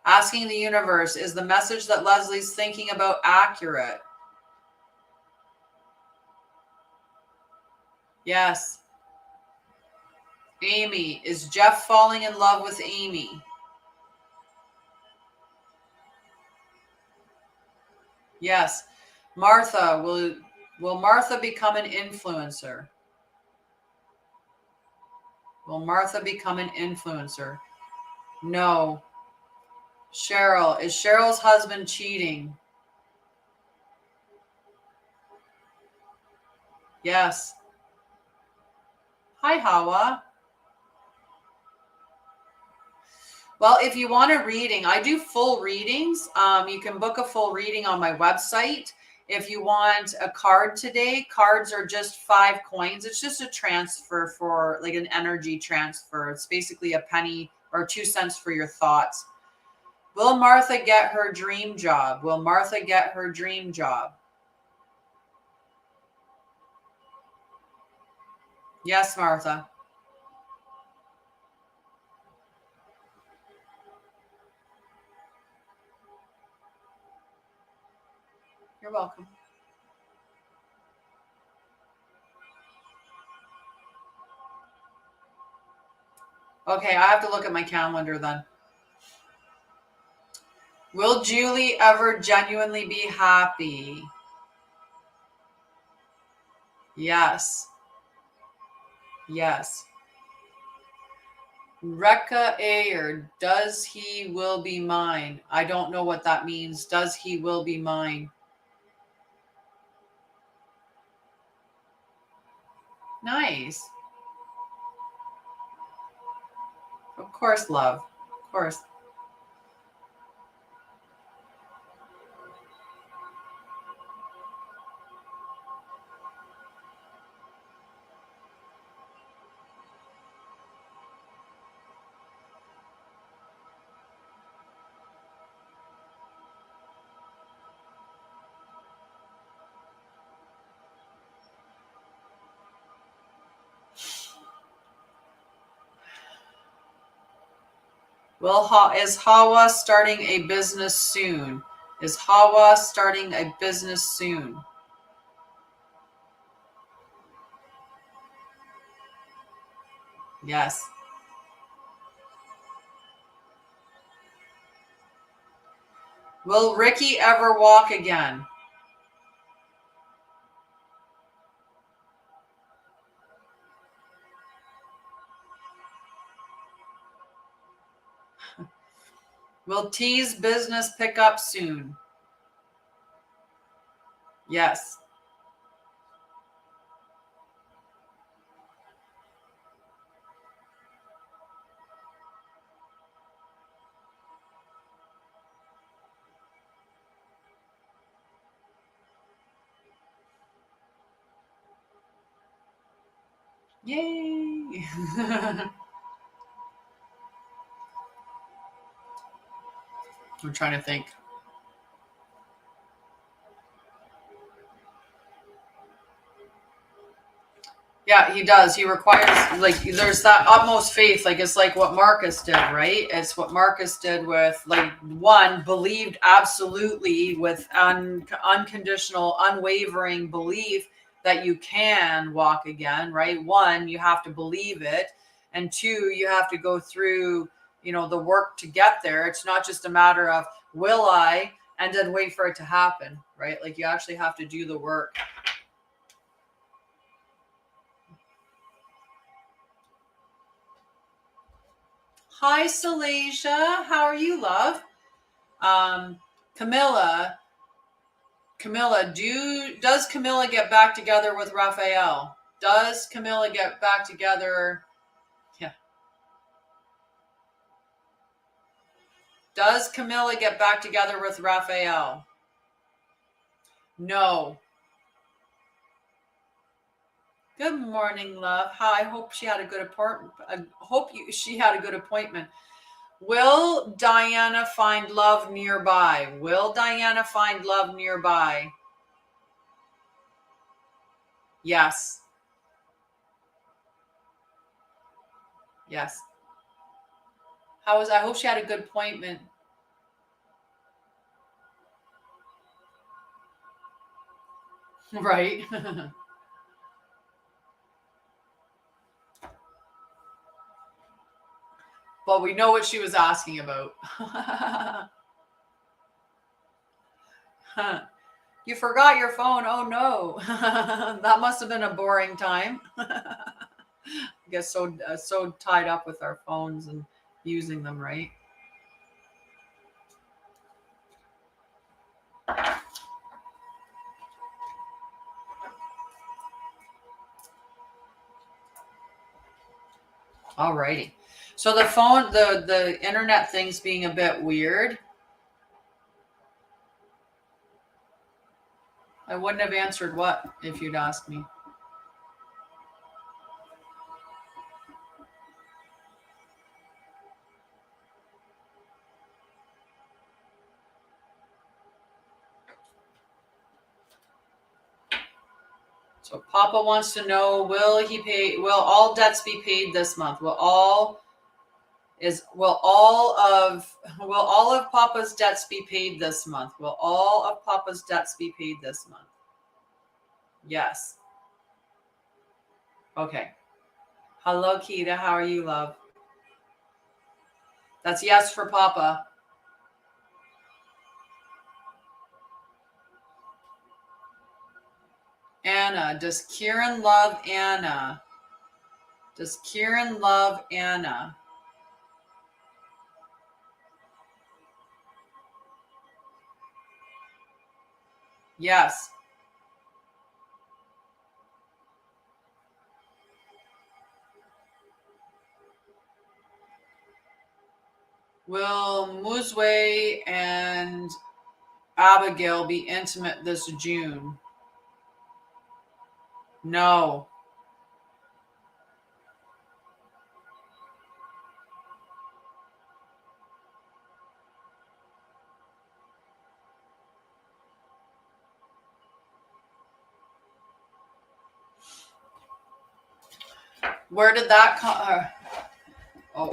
Asking the universe, is the message that Leslie's thinking about accurate? Yes. Amy, is Jeff falling in love with Amy? Yes. Martha, will Martha become an influencer? No. Cheryl, is Cheryl's husband cheating? Yes. Hi, Hawa. Well, if you want a reading, I do full readings. You can book a full reading on my website. If you want a card today, cards are just 5 coins. It's just a transfer for like an energy transfer. It's basically a penny or 2 cents for your thoughts. Will Martha get her dream job? Yes, Martha. You're welcome. Okay, I have to look at my calendar then. Will Julie ever genuinely be happy? Yes. Rekka Ayer, does he will be mine? I don't know what that means. Does he will be mine? Nice. Of course, love. Of course. Is Hawa starting a business soon? Yes. Will Ricky ever walk again? Will T's business pick up soon? Yes. Yay. I'm trying to think. Yeah, he does. He requires, like, there's that utmost faith. Like, it's like what Marcus did, right? It's what Marcus did with, like, one, believed absolutely with unconditional, unwavering belief that you can walk again, right? One, you have to believe it. And two, you have to go through, the work to get there. It's not just a matter of, will I, and then wait for it to happen, right? Like, you actually have to do the work. Hi, Salasia. How are you, love? Camilla, does Camilla get back together with Raphael? Does Camilla get back together? Yeah. Does Camilla get back together with Raphael? No. Good morning, love. Hi. I hope she had a good appointment. She had a good appointment. Will Diana find love nearby? Will Diana find love nearby? Yes. Yes. I hope she had a good appointment. Right. But we know what she was asking about. You forgot your phone. Oh no. That must have been a boring time. I guess so tied up with our phones and using them, right? Alrighty. So the phone, the internet thing's being a bit weird. I wouldn't have answered what if you'd asked me. So Papa wants to know, will all debts be paid this month? Will all of Papa's debts be paid this month? Will all of Papa's debts be paid this month? Yes. Okay. Hello, Kita. How are you, love? That's yes for Papa. Anna. Does Kieran love Anna? Does Kieran love Anna? Yes. Will Muzwe and Abigail be intimate this June? No. Where did that come? Oh.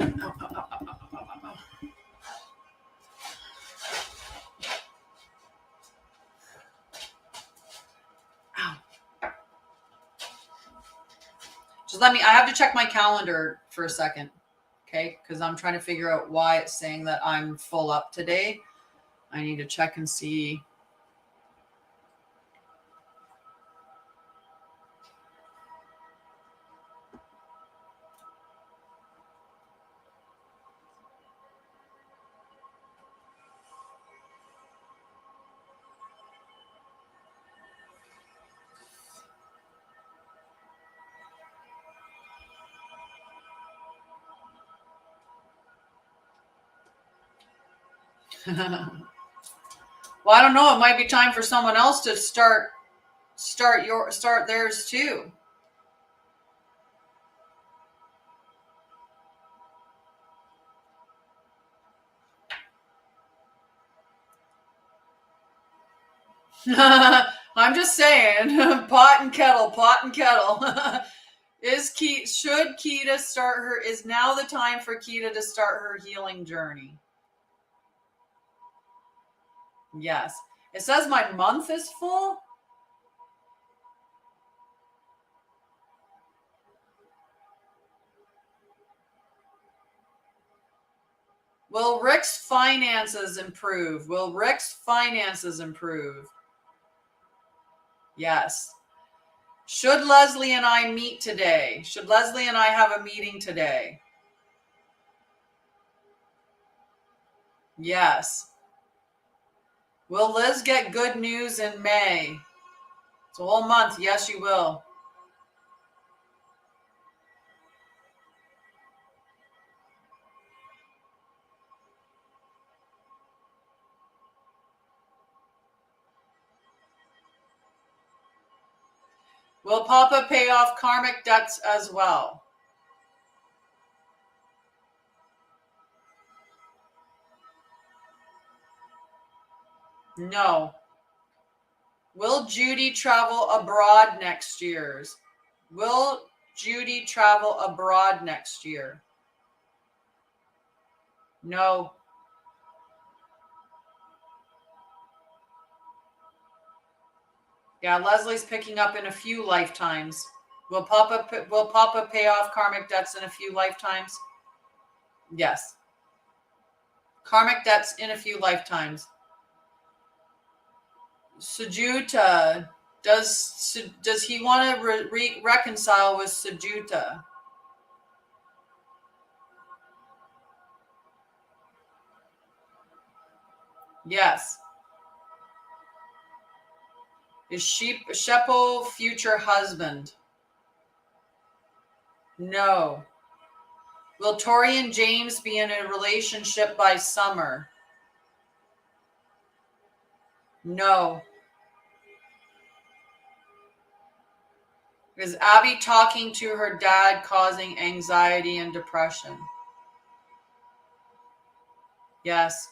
Just I have to check my calendar for a second, okay? Because I'm trying to figure out why it's saying that I'm full up today. I need to check and see. Well, I don't know. It might be time for someone else to start theirs too. I'm just saying, pot and kettle, pot and kettle. Is now the time for Keita to start her healing journey? Yes. It says my month is full. Will Rick's finances improve? Will Rick's finances improve? Yes. Should Leslie and I meet today? Should Leslie and I have a meeting today? Yes. Will Liz get good news in May? It's a whole month. Yes, you will. Will Papa pay off karmic debts as well? No. Will Judy travel abroad next year? Will Judy travel abroad next year? No. Yeah, Leslie's picking up in a few lifetimes. Will Papa pay off karmic debts in a few lifetimes? Yes. Karmic debts in a few lifetimes. Sujuta, does he want to reconcile with Sujuta? Yes. Is Sheppo future husband? No. Will Tori and James be in a relationship by summer? No. Is Abby talking to her dad causing anxiety and depression? Yes.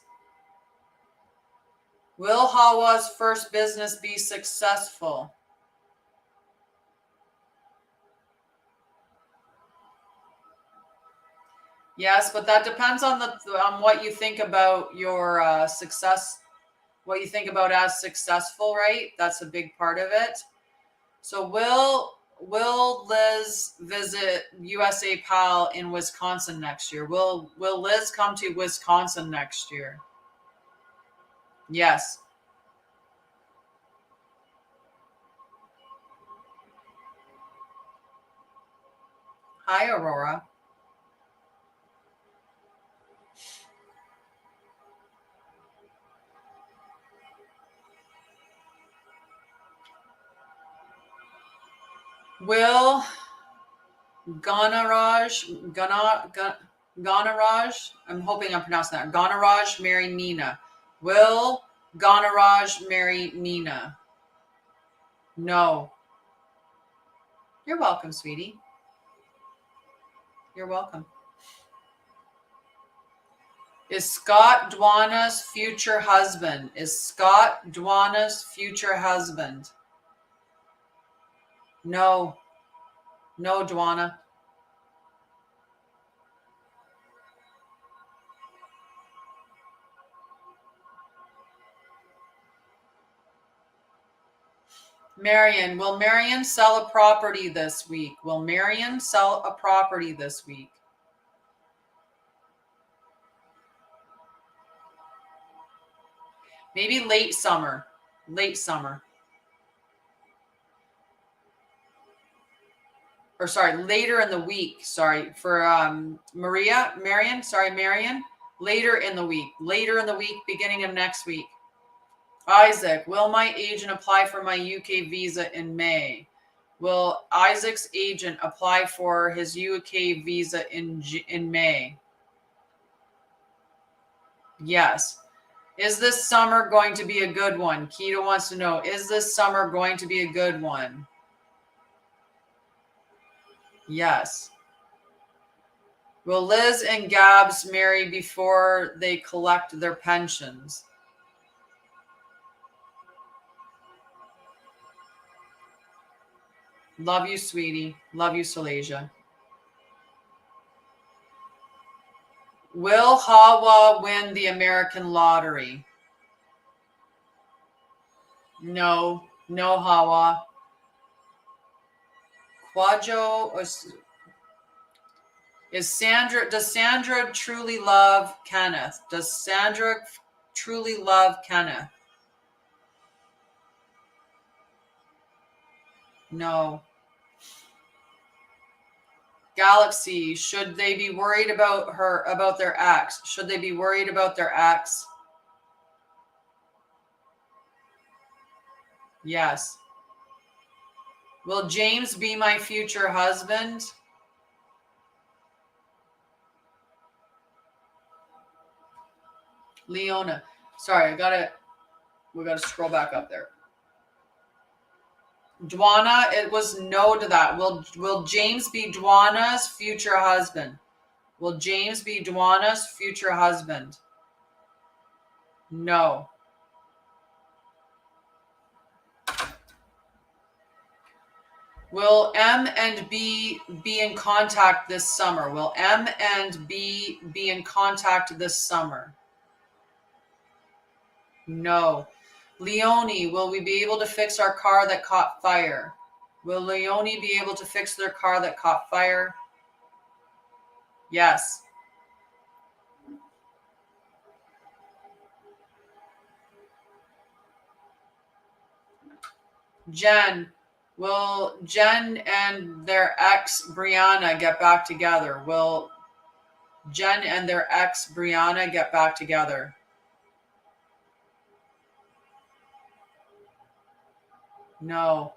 Will Hawa's first business be successful? Yes, but that depends on what you think about your success, what you think about as successful, right? That's a big part of it. So will Liz visit USA Pal in Wisconsin next year? Will Liz come to Wisconsin next year? Yes. Hi, Aurora. Will Ganaraj, I'm hoping I'm pronouncing that. Ganaraj marry Nina. Will Ganaraj marry Nina? No. You're welcome, sweetie. You're welcome. Is Scott Dwana's future husband? Is Scott Dwana's future husband? No. No, Dwana. Marion, will Marion sell a property this week? Will Marion sell a property this week? Maybe late summer. Late summer. Or sorry, later in the week. Sorry for Marion. Later in the week. Later in the week, beginning of next week. Isaac, will my agent apply for my UK visa in May? Will Isaac's agent apply for his UK visa in May? Yes. Is this summer going to be a good one? Keto wants to know, is this summer going to be a good one? Yes. Will Liz and Gabs marry before they collect their pensions? Love you, sweetie. Love you, Salasia. Will Hawa win the American lottery? No. No, Hawa. Quadjo does Sandra truly love Kenneth? Does Sandra truly love Kenneth? No. Galaxy, should they be worried about their ex? Should they be worried about their ex? Yes. Will James be my future husband? Leona. Sorry, we gotta scroll back up there. Dwana, it was no to that. Will James be Dwana's future husband? Will James be Dwana's future husband? No. Will M and B be in contact this summer? Will M and B be in contact this summer? No. Leonie, will we be able to fix our car that caught fire? Will Leonie be able to fix their car that caught fire? Yes. Jen, will Jen and their ex Brianna get back together? Will Jen and their ex Brianna get back together? No.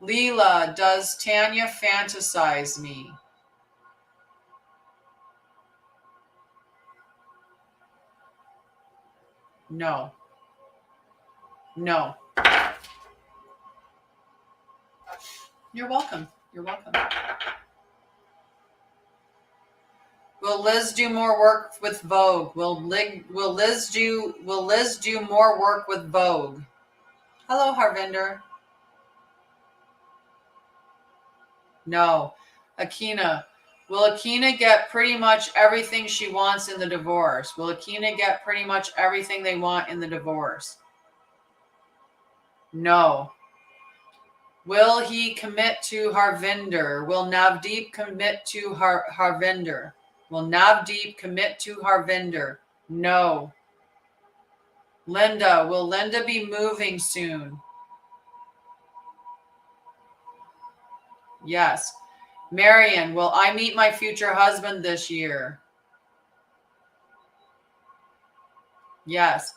Leela, does Tanya fantasize me? No. No. You're welcome. You're welcome. Will Liz do more work with Vogue? Will Liz do more work with Vogue? Hello, Harvinder. No. Akina. Will Akina get pretty much everything she wants in the divorce? Will Akina get pretty much everything they want in the divorce? No. Will he commit to Harvinder? Will Navdeep commit to Harvinder? Will Navdeep commit to Harvinder? No. Linda, will Linda be moving soon? Yes. Marion, will I meet my future husband this year? Yes.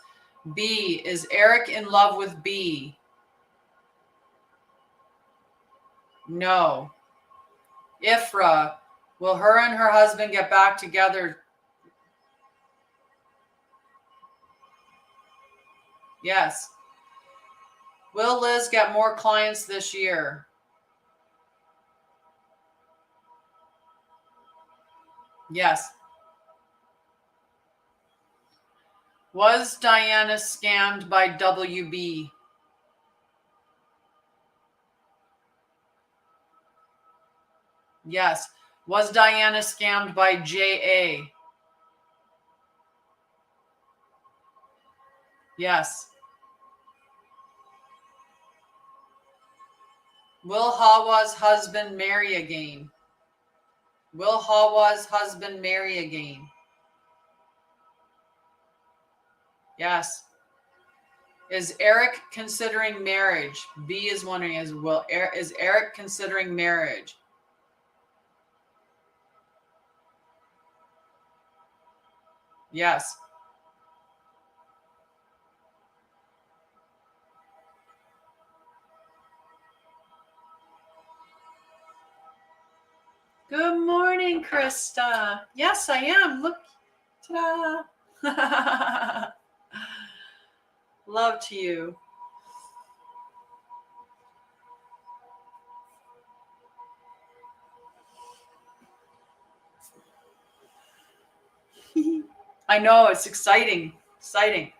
B, is Eric in love with B? No. Ifra, will her and her husband get back together? Yes. Will Liz get more clients this year? Yes. Was Diana scammed by WB? Yes. Was Diana scammed by JA? Yes. Will Hawa's husband marry again? Will Hawa's husband marry again? Yes. Is Eric considering marriage? B is wondering, is Eric considering marriage? Yes. Good morning, Krista. Yes, I am. Look. Ta-da. Love to you. I know, it's exciting. Exciting.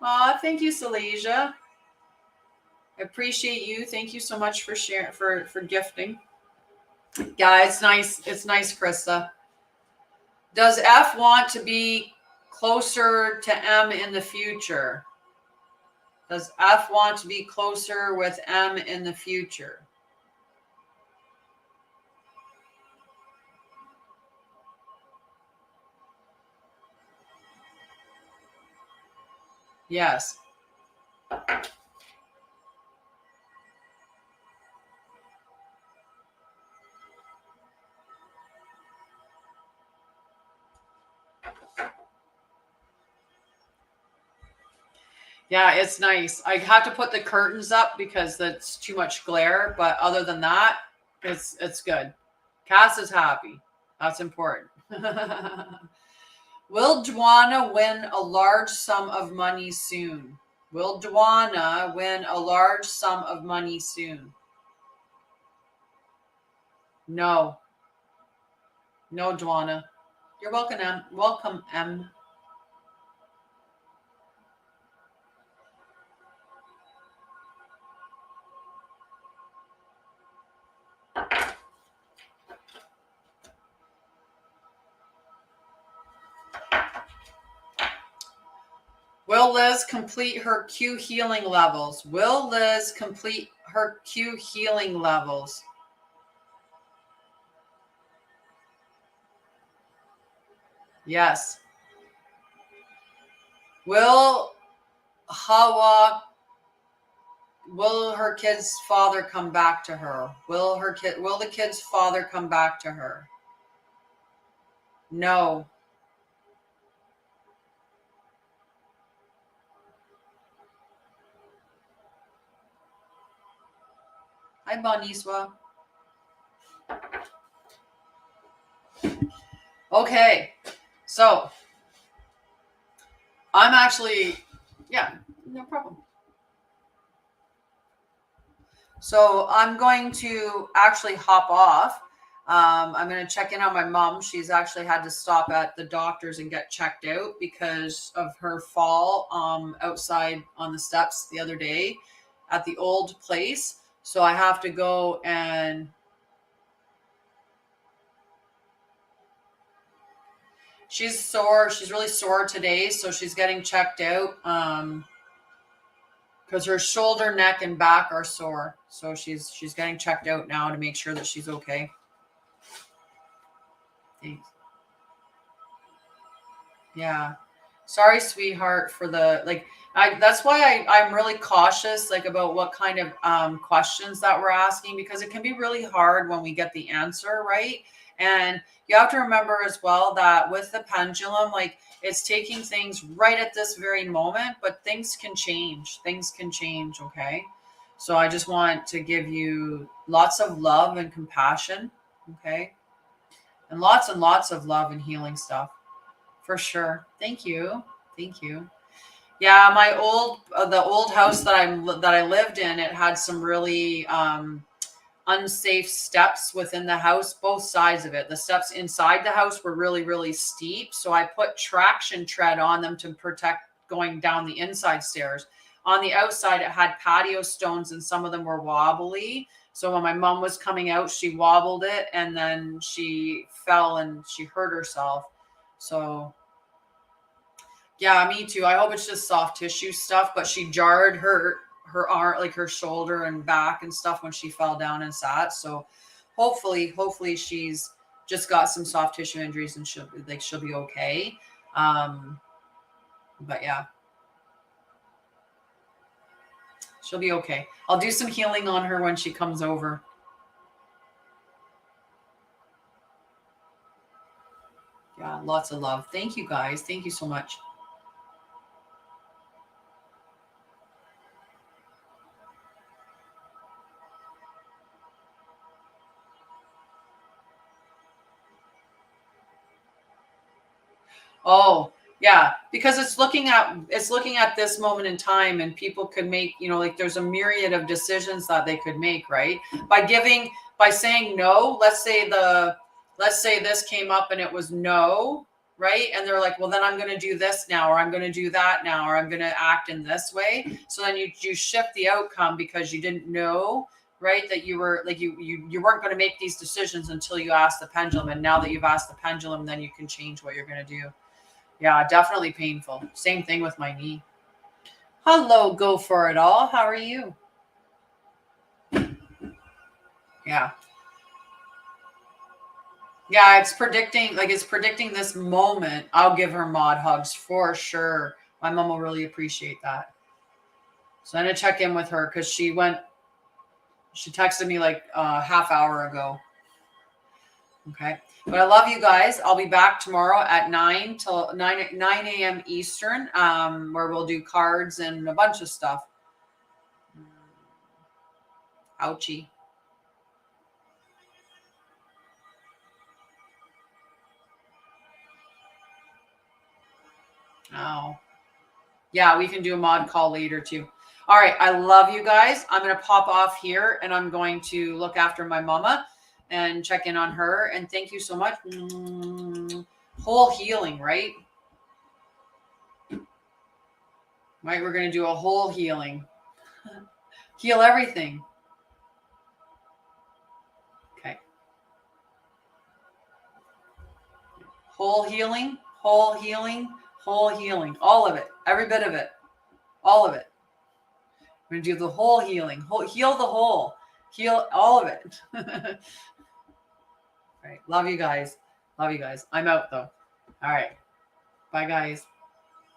Aw, thank you, Salasia. I appreciate you. Thank you so much for sharing, for gifting. Yeah, it's nice. It's nice, Krista. Does F want to be closer to M in the future? Does F want to be closer with M in the future? Yes. Yeah, it's nice. I have to put the curtains up because that's too much glare, but other than that, it's good. Cass is happy. That's important. Will Dwana win a large sum of money soon? Will Dwana win a large sum of money soon? No. No, Dwana. You're welcome, M. Welcome, M. Will Liz complete her Q healing levels? Will Liz complete her Q healing levels? Yes. Will Hawa, will her kid's father come back to her? Will the kid's father come back to her? No. Hi, Boniswa. Okay. So I'm actually, yeah, no problem. So I'm going to actually hop off. I'm going to check in on my mom. She's actually had to stop at the doctor's and get checked out because of her fall outside on the steps the other day at the old place. So I have to go and she's sore. She's really sore today. So she's getting checked out because her shoulder, neck, and back are sore. So she's getting checked out now to make sure that she's okay. Thanks. Yeah. Sorry, sweetheart, for the that's why I'm really cautious about what kind of questions that we're asking, because it can be really hard when we get the answer right. And you have to remember as well that with the pendulum, it's taking things right at this very moment, but things can change. Things can change, okay? So I just want to give you lots of love and compassion, okay? And lots of love and healing stuff. For sure. Thank you. Thank you. Yeah, the old house that I lived in, it had some really unsafe steps within the house, both sides of it. The steps inside the house were really, really steep, so I put traction tread on them to protect going down the inside stairs. On the outside, it had patio stones, and some of them were wobbly. So when my mom was coming out, she wobbled it, and then she fell and she hurt herself. So yeah, me too. I hope it's just soft tissue stuff, but she jarred her arm, her shoulder and back and stuff when she fell down and sat. So hopefully she's just got some soft tissue injuries, and she'll be okay. But yeah, she'll be okay. I'll do some healing on her when she comes over. Yeah, lots of love. Thank you guys. Thank you so much. Oh, yeah, because it's looking at this moment in time, and people could make, like there's a myriad of decisions that they could make, right? By saying no, let's say this came up and it was no, right? And they're like, well, then I'm going to do this now, or I'm going to do that now, or I'm going to act in this way. So then you shift the outcome because you didn't know, right? That you were like, you weren't going to make these decisions until you asked the pendulum. And now that you've asked the pendulum, then you can change what you're going to do. Yeah, definitely painful. Same thing with my knee. Hello, go for it all. How are you? Yeah. Yeah, it's predicting this moment. I'll give her mod hugs for sure. My mom will really appreciate that. So I'm going to check in with her because she texted me like a half hour ago. Okay. But I love you guys. I'll be back tomorrow at 9 a.m. Eastern, where we'll do cards and a bunch of stuff. Ouchie. Oh. Yeah, we can do a mod call later too. All right. I love you guys. I'm going to pop off here and I'm going to look after my mama and check in on her. And thank you so much. Whole healing, right? Right. We're going to do a whole healing. Heal everything. Okay. Whole healing, whole healing, whole healing. All of it. Every bit of it. All of it. We're going to do the whole healing. Heal the whole. Heal all of it. All right. Love you guys. Love you guys. I'm out though. All right. Bye, guys.